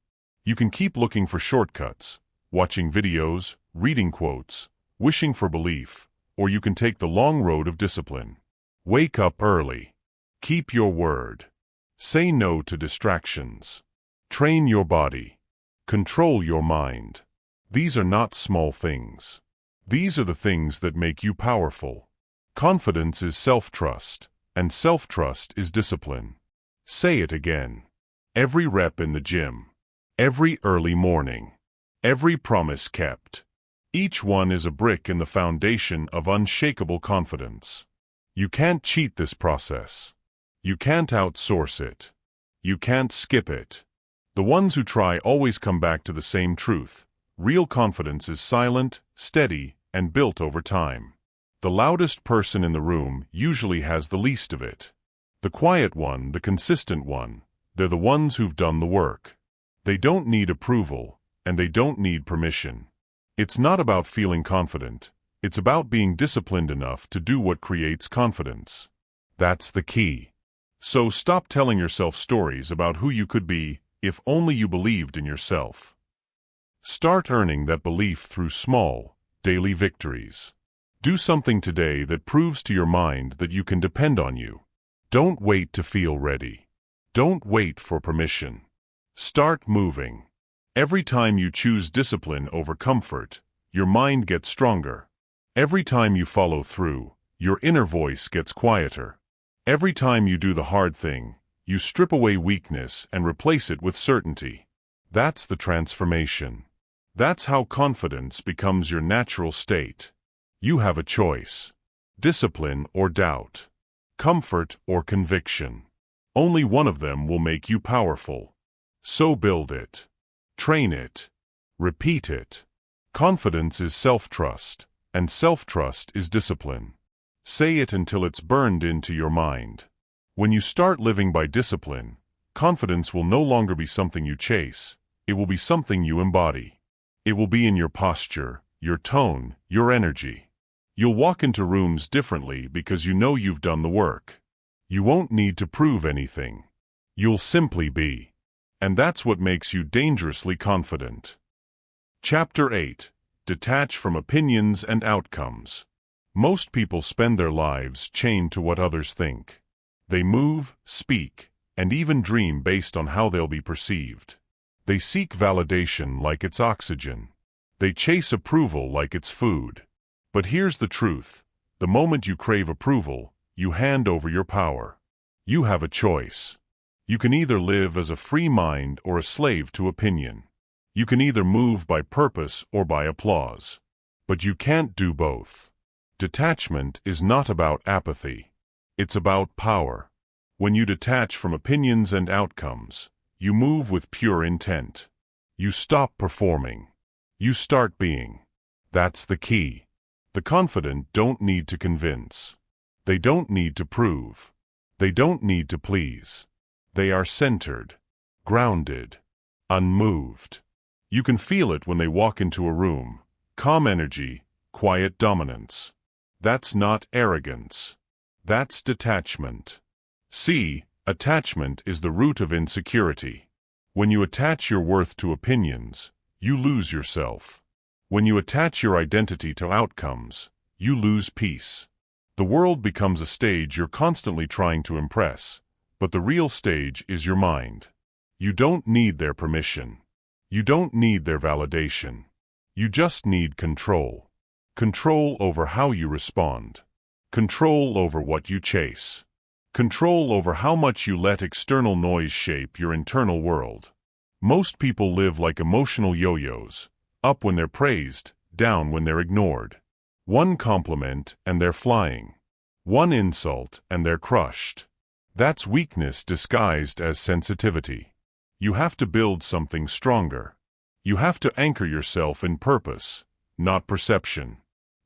You can keep looking for shortcuts, watching videos, reading quotes, wishing for belief, or you can take the long road of discipline. Wake up early. Keep your word. Say no to distractions. Train your body. Control your mind. These are not small things. These are the things that make you powerful. Confidence is self-trust, and self-trust is discipline. Say it again. Every rep in the gym. Every early morning. Every promise kept. Each one is a brick in the foundation of unshakable confidence. You can't cheat this process. You can't outsource it. You can't skip it. The ones who try always come back to the same truth. Real confidence is silent, steady, and built over time. The loudest person in the room usually has the least of it. The quiet one, the consistent one, they're the ones who've done the work. They don't need approval, and they don't need permission. It's not about feeling confident. It's about being disciplined enough to do what creates confidence. That's the key. So stop telling yourself stories about who you could be if only you believed in yourself. Start earning that belief through small, daily victories. Do something today that proves to your mind that you can depend on you. Don't wait to feel ready. Don't wait for permission. Start moving. Every time you choose discipline over comfort, your mind gets stronger. Every time you follow through, your inner voice gets quieter. Every time you do the hard thing, you strip away weakness and replace it with certainty. That's the transformation. That's how confidence becomes your natural state. You have a choice. Discipline or doubt. Comfort or conviction. Only one of them will make you powerful. So build it. Train it. Repeat it. Confidence is self-trust, and self-trust is discipline. Say it until it's burned into your mind. When you start living by discipline, confidence will no longer be something you chase. It will be something you embody. It will be in your posture, your tone, your energy. You'll walk into rooms differently because you know you've done the work. You won't need to prove anything. You'll simply be. And that's what makes you dangerously confident. Chapter 8. Detach from opinions and outcomes. Most people spend their lives chained to what others think. They move, speak, and even dream based on how they'll be perceived. They seek validation like it's oxygen. They chase approval like it's food. But here's the truth. The moment you crave approval, you hand over your power. You have a choice. You can either live as a free mind or a slave to opinion. You can either move by purpose or by applause. But you can't do both. Detachment is not about apathy. It's about power. When you detach from opinions and outcomes, you move with pure intent. You stop performing. You start being. That's the key. The confident don't need to convince. They don't need to prove. They don't need to please. They are centered, grounded, unmoved. You can feel it when they walk into a room. Calm energy, quiet dominance. That's not arrogance. That's detachment. See, attachment is the root of insecurity. When you attach your worth to opinions, you lose yourself. When you attach your identity to outcomes, you lose peace. The world becomes a stage you're constantly trying to impress, but the real stage is your mind. You don't need their permission. You don't need their validation. You just need control. Control over how you respond. Control over what you chase. Control over how much you let external noise shape your internal world. Most people live like emotional yo-yos, up when they're praised, down when they're ignored. One compliment and they're flying. One insult and they're crushed. That's weakness disguised as sensitivity. You have to build something stronger. You have to anchor yourself in purpose, not perception.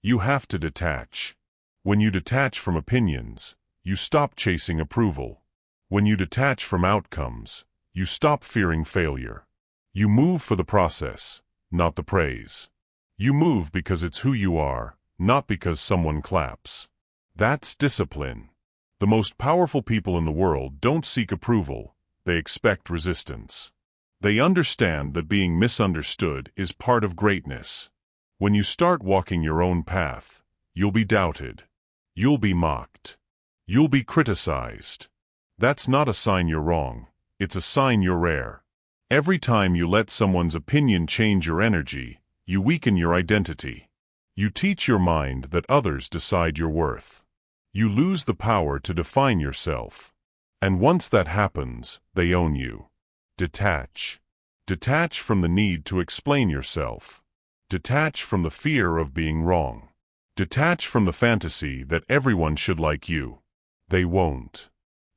You have to detach. When you detach from opinions, you stop chasing approval. When you detach from outcomes, you stop fearing failure. You move for the process, not the praise. You move because it's who you are, not because someone claps. That's discipline. The most powerful people in the world don't seek approval, they expect resistance. They understand that being misunderstood is part of greatness. When you start walking your own path, you'll be doubted. You'll be mocked. You'll be criticized. That's not a sign you're wrong, it's a sign you're rare. Every time you let someone's opinion change your energy, you weaken your identity. You teach your mind that others decide your worth. You lose the power to define yourself. And once that happens, they own you. Detach. Detach from the need to explain yourself. Detach from the fear of being wrong. Detach from the fantasy that everyone should like you. They won't.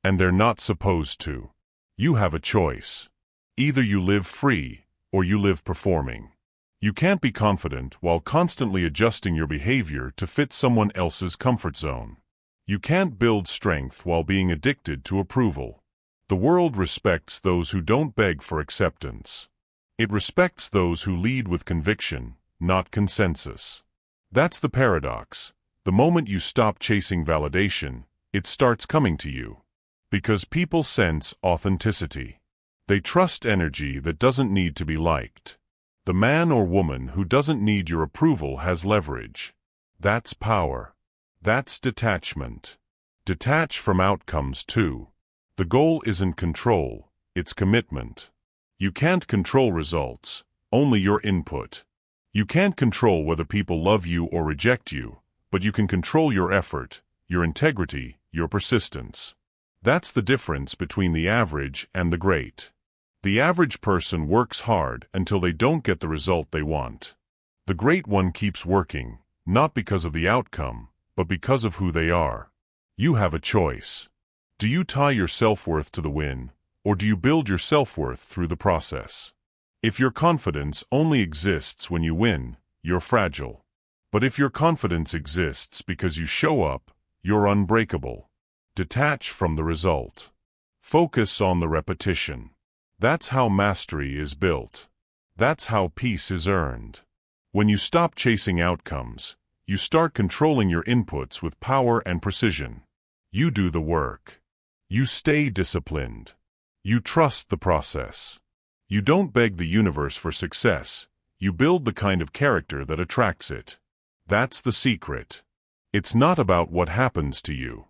And they're not supposed to. You have a choice. Either you live free, or you live performing. You can't be confident while constantly adjusting your behavior to fit someone else's comfort zone. You can't build strength while being addicted to approval. The world respects those who don't beg for acceptance. It respects those who lead with conviction, not consensus. That's the paradox. The moment you stop chasing validation, it starts coming to you. Because people sense authenticity. They trust energy that doesn't need to be liked. The man or woman who doesn't need your approval has leverage. That's power. That's detachment. Detach from outcomes too. The goal isn't control, it's commitment. You can't control results, only your input. You can't control whether people love you or reject you, but you can control your effort, your integrity, your persistence. That's the difference between the average and the great. The average person works hard until they don't get the result they want. The great one keeps working, not because of the outcome, but because of who they are. You have a choice. Do you tie your self-worth to the win, or do you build your self-worth through the process? If your confidence only exists when you win, you're fragile. But if your confidence exists because you show up, you're unbreakable. Detach from the result. Focus on the repetition. That's how mastery is built. That's how peace is earned. When you stop chasing outcomes, you start controlling your inputs with power and precision. You do the work. You stay disciplined. You trust the process. You don't beg the universe for success. You build the kind of character that attracts it. That's the secret. It's not about what happens to you.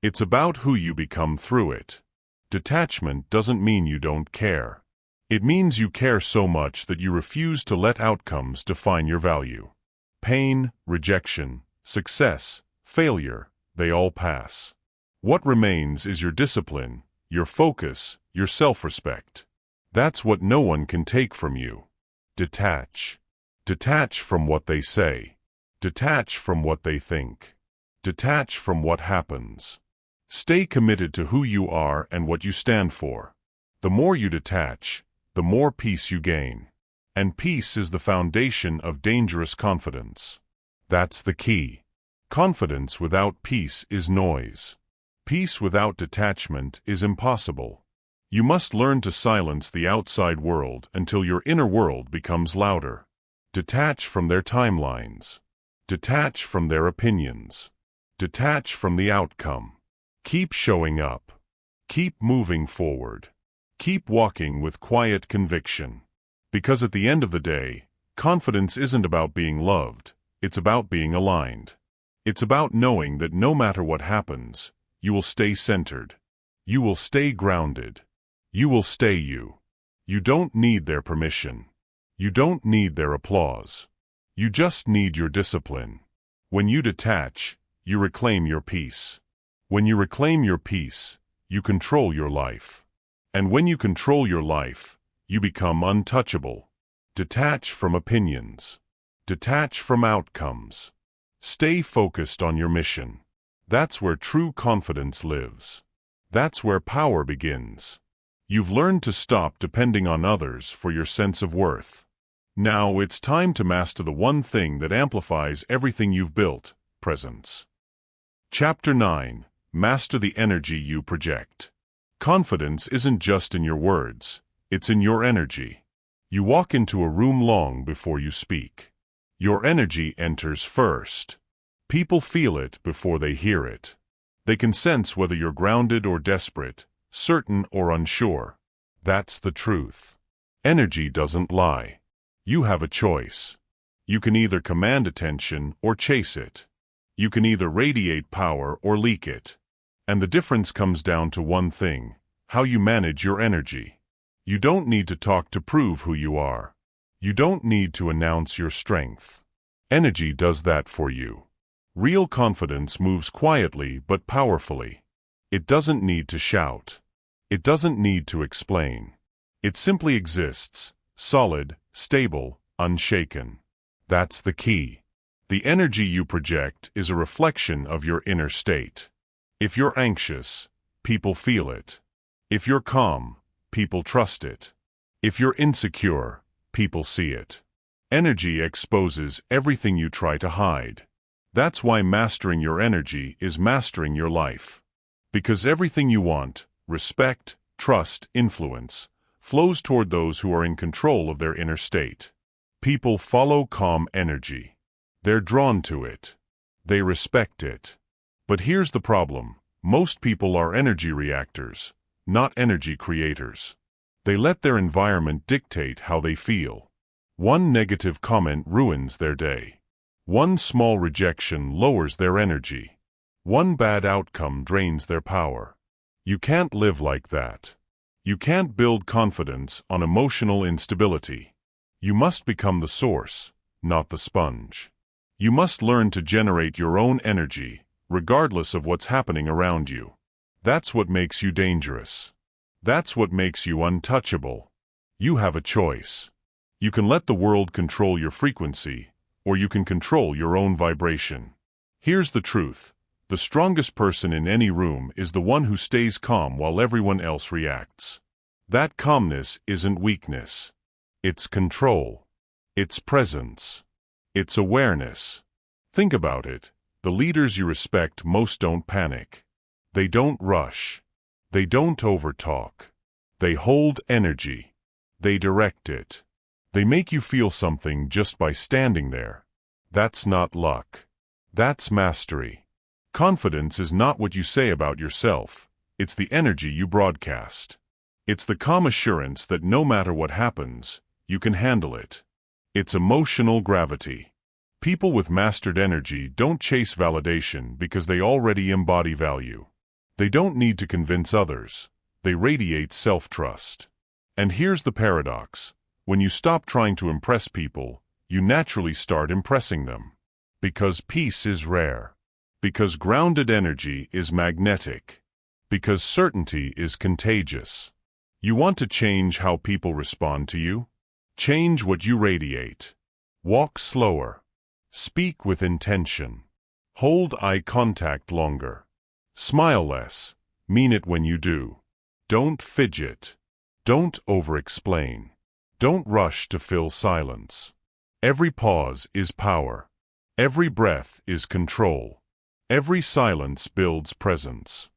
It's about who you become through it. Detachment doesn't mean you don't care. It means you care so much that you refuse to let outcomes define your value. Pain, rejection, success, failure, they all pass. What remains is your discipline, your focus, your self-respect. That's what no one can take from you. Detach. Detach from what they say. Detach from what they think. Detach from what happens. Stay committed to who you are and what you stand for. The more you detach, the more peace you gain. And peace is the foundation of dangerous confidence. That's the key. Confidence without peace is noise. Peace without detachment is impossible. You must learn to silence the outside world until your inner world becomes louder. Detach from their timelines. Detach from their opinions. Detach from the outcome. Keep showing up. Keep moving forward. Keep walking with quiet conviction. Because at the end of the day, confidence isn't about being loved, it's about being aligned. It's about knowing that no matter what happens, you will stay centered. You will stay grounded. You will stay you. You don't need their permission. You don't need their applause. You just need your discipline. When you detach, you reclaim your peace. When you reclaim your peace, you control your life. And when you control your life, you become untouchable. Detach from opinions. Detach from outcomes. Stay focused on your mission. That's where true confidence lives. That's where power begins. You've learned to stop depending on others for your sense of worth. Now it's time to master the one thing that amplifies everything you've built: presence. Chapter 9. Master the energy you project. Confidence isn't just in your words, it's in your energy. You walk into a room long before you speak. Your energy enters first. People feel it before they hear it. They can sense whether you're grounded or desperate, certain or unsure. That's the truth. Energy doesn't lie. You have a choice. You can either command attention or chase it. You can either radiate power or leak it. And the difference comes down to one thing: how you manage your energy. You don't need to talk to prove who you are. You don't need to announce your strength. Energy does that for you. Real confidence moves quietly but powerfully. It doesn't need to shout. It doesn't need to explain. It simply exists, solid, stable, unshaken. That's the key. The energy you project is a reflection of your inner state. If you're anxious, people feel it. If you're calm, people trust it. If you're insecure, people see it. Energy exposes everything you try to hide. That's why mastering your energy is mastering your life. Because everything you want, respect, trust, influence, flows toward those who are in control of their inner state. People follow calm energy. They're drawn to it. They respect it. But here's the problem. Most people are energy reactors, not energy creators. They let their environment dictate how they feel. One negative comment ruins their day. One small rejection lowers their energy. One bad outcome drains their power. You can't live like that. You can't build confidence on emotional instability. You must become the source, not the sponge. You must learn to generate your own energy, regardless of what's happening around you. That's what makes you dangerous. That's what makes you untouchable. You have a choice. You can let the world control your frequency, or you can control your own vibration. Here's the truth. The strongest person in any room is the one who stays calm while everyone else reacts. That calmness isn't weakness. It's control. It's presence. It's awareness. Think about it. The leaders you respect most don't panic. They don't rush. They don't overtalk. They hold energy. They direct it. They make you feel something just by standing there. That's not luck. That's mastery. Confidence is not what you say about yourself. It's the energy you broadcast. It's the calm assurance that no matter what happens, you can handle it. It's emotional gravity. People with mastered energy don't chase validation because they already embody value. They don't need to convince others. They radiate self-trust. And here's the paradox. When you stop trying to impress people, you naturally start impressing them. Because peace is rare. Because grounded energy is magnetic. Because certainty is contagious. You want to change how people respond to you? Change what you radiate. Walk slower. Speak with intention. Hold eye contact longer. Smile less. Mean it when you do. Don't fidget. Don't over-explain. Don't rush to fill silence. Every pause is power. Every breath is control. Every silence builds presence.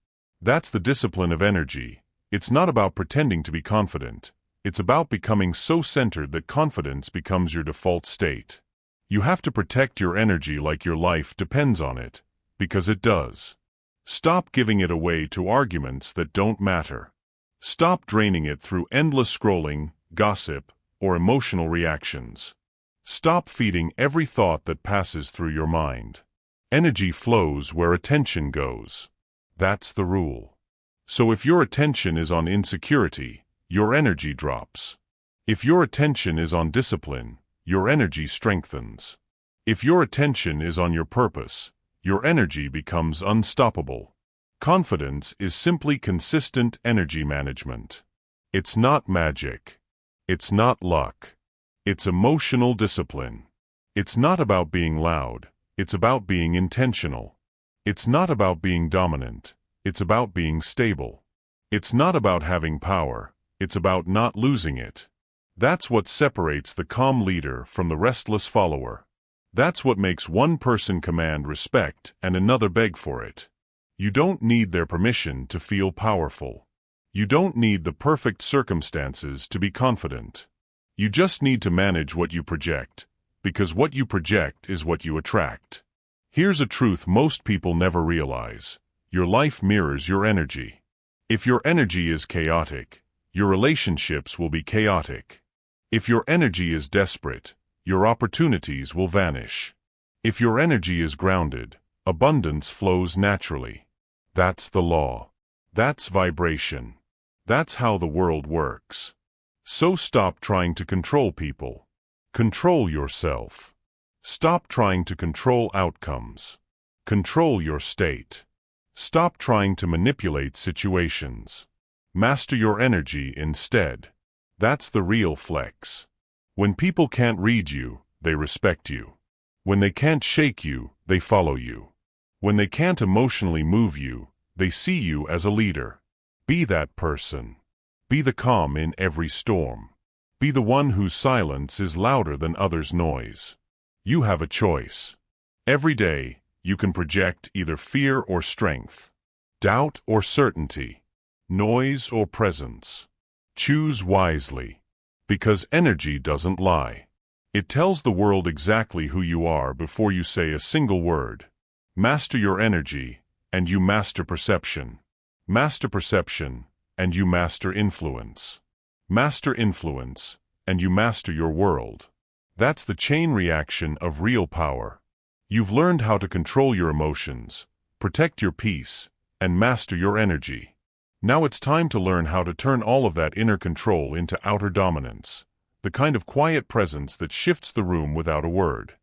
That's the discipline of energy. It's not about pretending to be confident. It's about becoming so centered that confidence becomes your default state. You have to protect your energy like your life depends on it, because it does. Stop giving it away to arguments that don't matter. Stop draining it through endless scrolling, gossip, or emotional reactions. Stop feeding every thought that passes through your mind. Energy flows where attention goes. That's the rule. So if your attention is on insecurity, your energy drops. If your attention is on discipline, your energy strengthens. If your attention is on your purpose, your energy becomes unstoppable. Confidence is simply consistent energy management. It's not magic. It's not luck. It's emotional discipline. It's not about being loud. It's about being intentional. It's not about being dominant. It's about being stable. It's not about having power. It's about not losing it. That's what separates the calm leader from the restless follower. That's what makes one person command respect and another beg for it. You don't need their permission to feel powerful. You don't need the perfect circumstances to be confident. You just need to manage what you project, because what you project is what you attract. Here's a truth most people never realize. Your life mirrors your energy. If your energy is chaotic, your relationships will be chaotic. If your energy is desperate, your opportunities will vanish. If your energy is grounded, abundance flows naturally. That's the law. That's vibration. That's how the world works. So stop trying to control people. Control yourself. Stop trying to control outcomes. Control your state. Stop trying to manipulate situations. Master your energy instead. That's the real flex. When people can't read you, they respect you. When they can't shake you, they follow you. When they can't emotionally move you, they see you as a leader. Be that person. Be the calm in every storm. Be the one whose silence is louder than others' noise. You have a choice. Every day, you can project either fear or strength, doubt or certainty, noise or presence. Choose wisely. Because energy doesn't lie. It tells the world exactly who you are before you say a single word. Master your energy, and you master perception. Master perception, and you master influence. Master influence, and you master your world. That's the chain reaction of real power. You've learned how to control your emotions, protect your peace, and master your energy. Now it's time to learn how to turn all of that inner control into outer dominance, the kind of quiet presence that shifts the room without a word.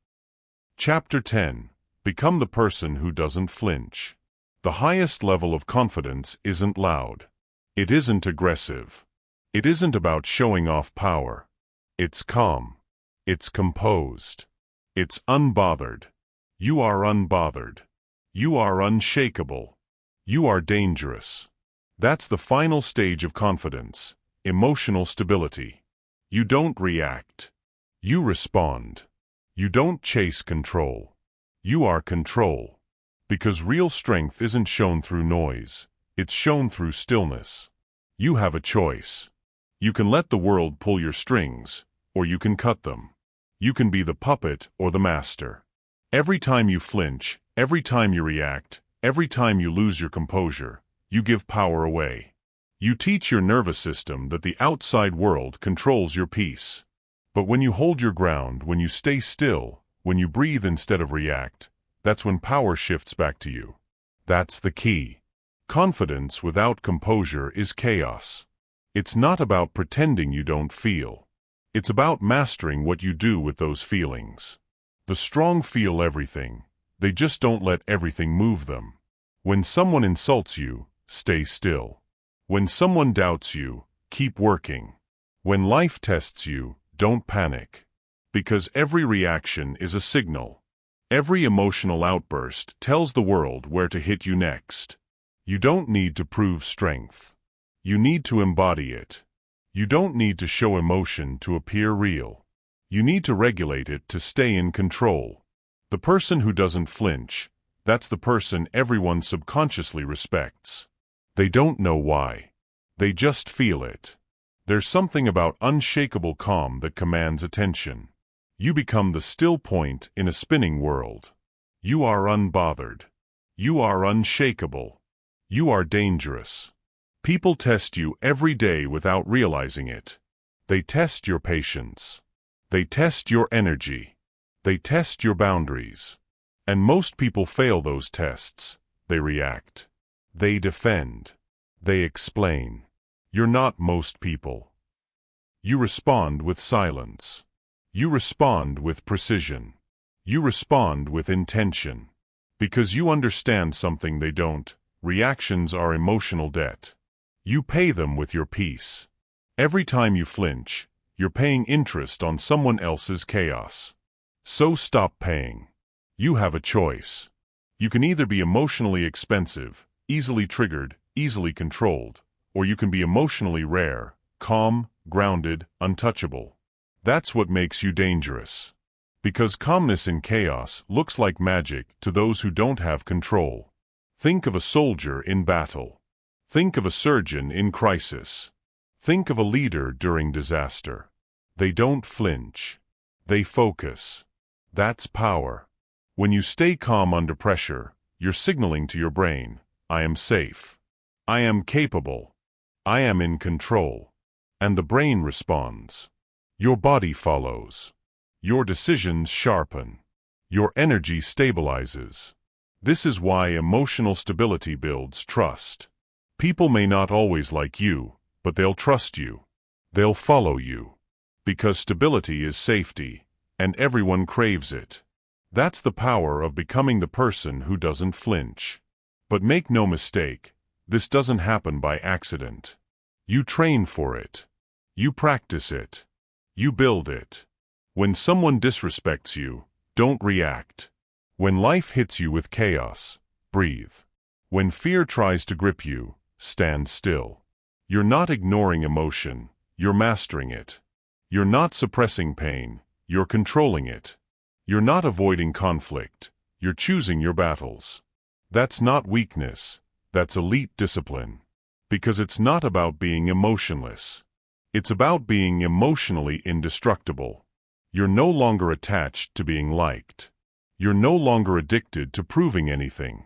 Chapter 10. Become the person who doesn't flinch. The highest level of confidence isn't loud. It isn't aggressive. It isn't about showing off power. It's calm. It's composed. It's unbothered. You are unbothered. You are unshakable. You are dangerous. That's the final stage of confidence, emotional stability. You don't react. You respond. You don't chase control. You are control. Because real strength isn't shown through noise, it's shown through stillness. You have a choice. You can let the world pull your strings, or you can cut them. You can be the puppet or the master. Every time you flinch, every time you react, every time you lose your composure, you give power away. You teach your nervous system that the outside world controls your peace. But when you hold your ground, when you stay still, when you breathe instead of react, that's when power shifts back to you. That's the key. Confidence without composure is chaos. It's not about pretending you don't feel. It's about mastering what you do with those feelings. The strong feel everything. They just don't let everything move them. When someone insults you, stay still. When someone doubts you, keep working. When life tests you, don't panic. Because every reaction is a signal. Every emotional outburst tells the world where to hit you next. You don't need to prove strength. You need to embody it. You don't need to show emotion to appear real. You need to regulate it to stay in control. The person who doesn't flinch, that's the person everyone subconsciously respects. They don't know why. They just feel it. There's something about unshakable calm that commands attention. You become the still point in a spinning world. You are unbothered. You are unshakable. You are dangerous. People test you every day without realizing it. They test your patience. They test your energy. They test your boundaries. And most people fail those tests. They react. They defend. They explain. You're not most people. You respond with silence. You respond with precision. You respond with intention. Because you understand something they don't. Reactions are emotional debt. You pay them with your peace. Every time you flinch, you're paying interest on someone else's chaos. So stop paying. You have a choice. You can either be emotionally expensive, easily triggered, easily controlled, or you can be emotionally rare, calm, grounded, untouchable. That's what makes you dangerous. Because calmness in chaos looks like magic to those who don't have control. Think of a soldier in battle. Think of a surgeon in crisis. Think of a leader during disaster. They don't flinch. They focus. That's power. When you stay calm under pressure, you're signaling to your brain, I am safe. I am capable. I am in control. And the brain responds. Your body follows. Your decisions sharpen. Your energy stabilizes. This is why emotional stability builds trust. People may not always like you, but they'll trust you. They'll follow you. Because stability is safety, and everyone craves it. That's the power of becoming the person who doesn't flinch. But make no mistake, this doesn't happen by accident. You train for it. You practice it. You build it. When someone disrespects you, don't react. When life hits you with chaos, breathe. When fear tries to grip you, stand still. You're not ignoring emotion, you're mastering it. You're not suppressing pain, you're controlling it. You're not avoiding conflict, you're choosing your battles. That's not weakness, that's elite discipline. Because it's not about being emotionless. It's about being emotionally indestructible. You're no longer attached to being liked. You're no longer addicted to proving anything.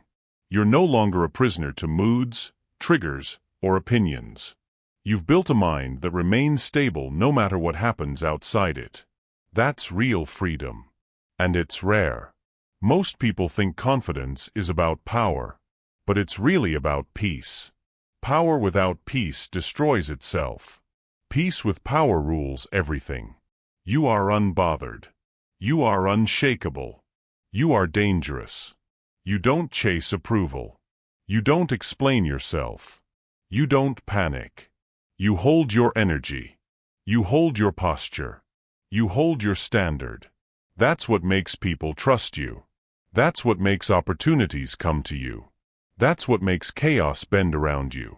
You're no longer a prisoner to moods, triggers, or opinions. You've built a mind that remains stable no matter what happens outside it. That's real freedom. And it's rare. Most people think confidence is about power, but it's really about peace. Power without peace destroys itself. Peace with power rules everything. You are unbothered. You are unshakable. You are dangerous. You don't chase approval. You don't explain yourself. You don't panic. You hold your energy. You hold your posture. You hold your standard. That's what makes people trust you. That's what makes opportunities come to you. That's what makes chaos bend around you.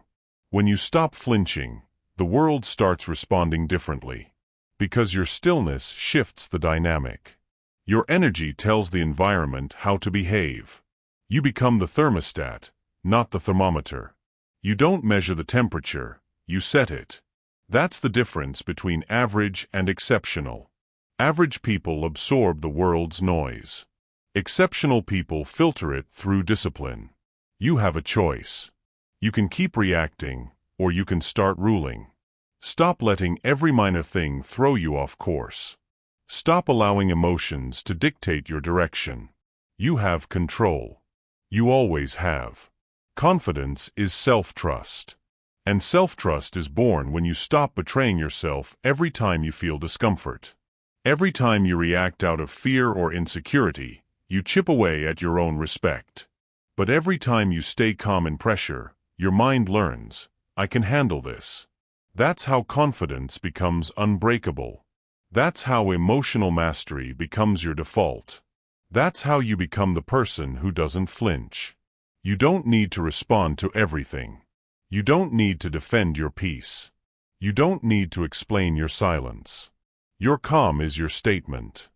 When you stop flinching, the world starts responding differently. Because your stillness shifts the dynamic. Your energy tells the environment how to behave. You become the thermostat, not the thermometer. You don't measure the temperature, you set it. That's the difference between average and exceptional. Average people absorb the world's noise. Exceptional people filter it through discipline. You have a choice. You can keep reacting, or you can start ruling. Stop letting every minor thing throw you off course. Stop allowing emotions to dictate your direction. You have control. You always have. Confidence is self-trust. And self-trust is born when you stop betraying yourself every time you feel discomfort. Every time you react out of fear or insecurity, you chip away at your own respect. But every time you stay calm in pressure, your mind learns, I can handle this. That's how confidence becomes unbreakable. That's how emotional mastery becomes your default. That's how you become the person who doesn't flinch. You don't need to respond to everything. You don't need to defend your peace. You don't need to explain your silence. Your calm is your statement.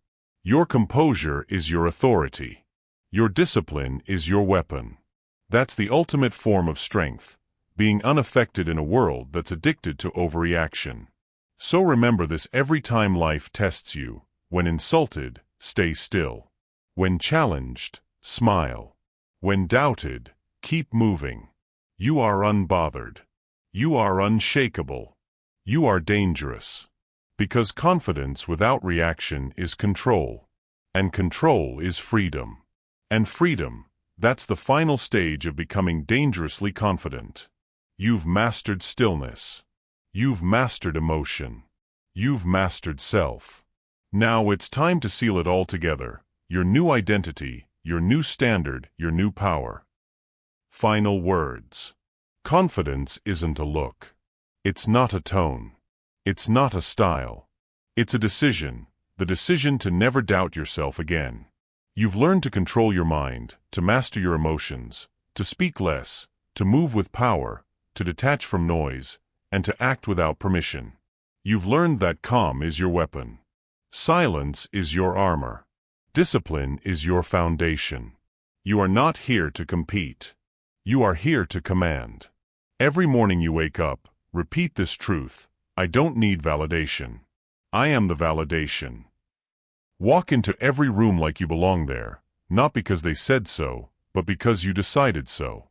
Your composure is your authority. Your discipline is your weapon. That's the ultimate form of strength, being unaffected in a world that's addicted to overreaction. So remember this every time life tests you. When insulted, stay still. When challenged, smile. When doubted, keep moving. You are unbothered. You are unshakable. You are dangerous. Because confidence without reaction is control. And control is freedom. And freedom, that's the final stage of becoming dangerously confident. You've mastered stillness. You've mastered emotion. You've mastered self. Now it's time to seal it all together. Your new identity, your new standard, your new power. Final words. Confidence isn't a look. It's not a tone. It's not a style. It's a decision, the decision to never doubt yourself again. You've learned to control your mind, to master your emotions, to speak less, to move with power, to detach from noise, and to act without permission. You've learned that calm is your weapon. Silence is your armor. Discipline is your foundation. You are not here to compete. You are here to command. Every morning you wake up, repeat this truth: I don't need validation. I am the validation. Walk into every room like you belong there, not because they said so, but because you decided so.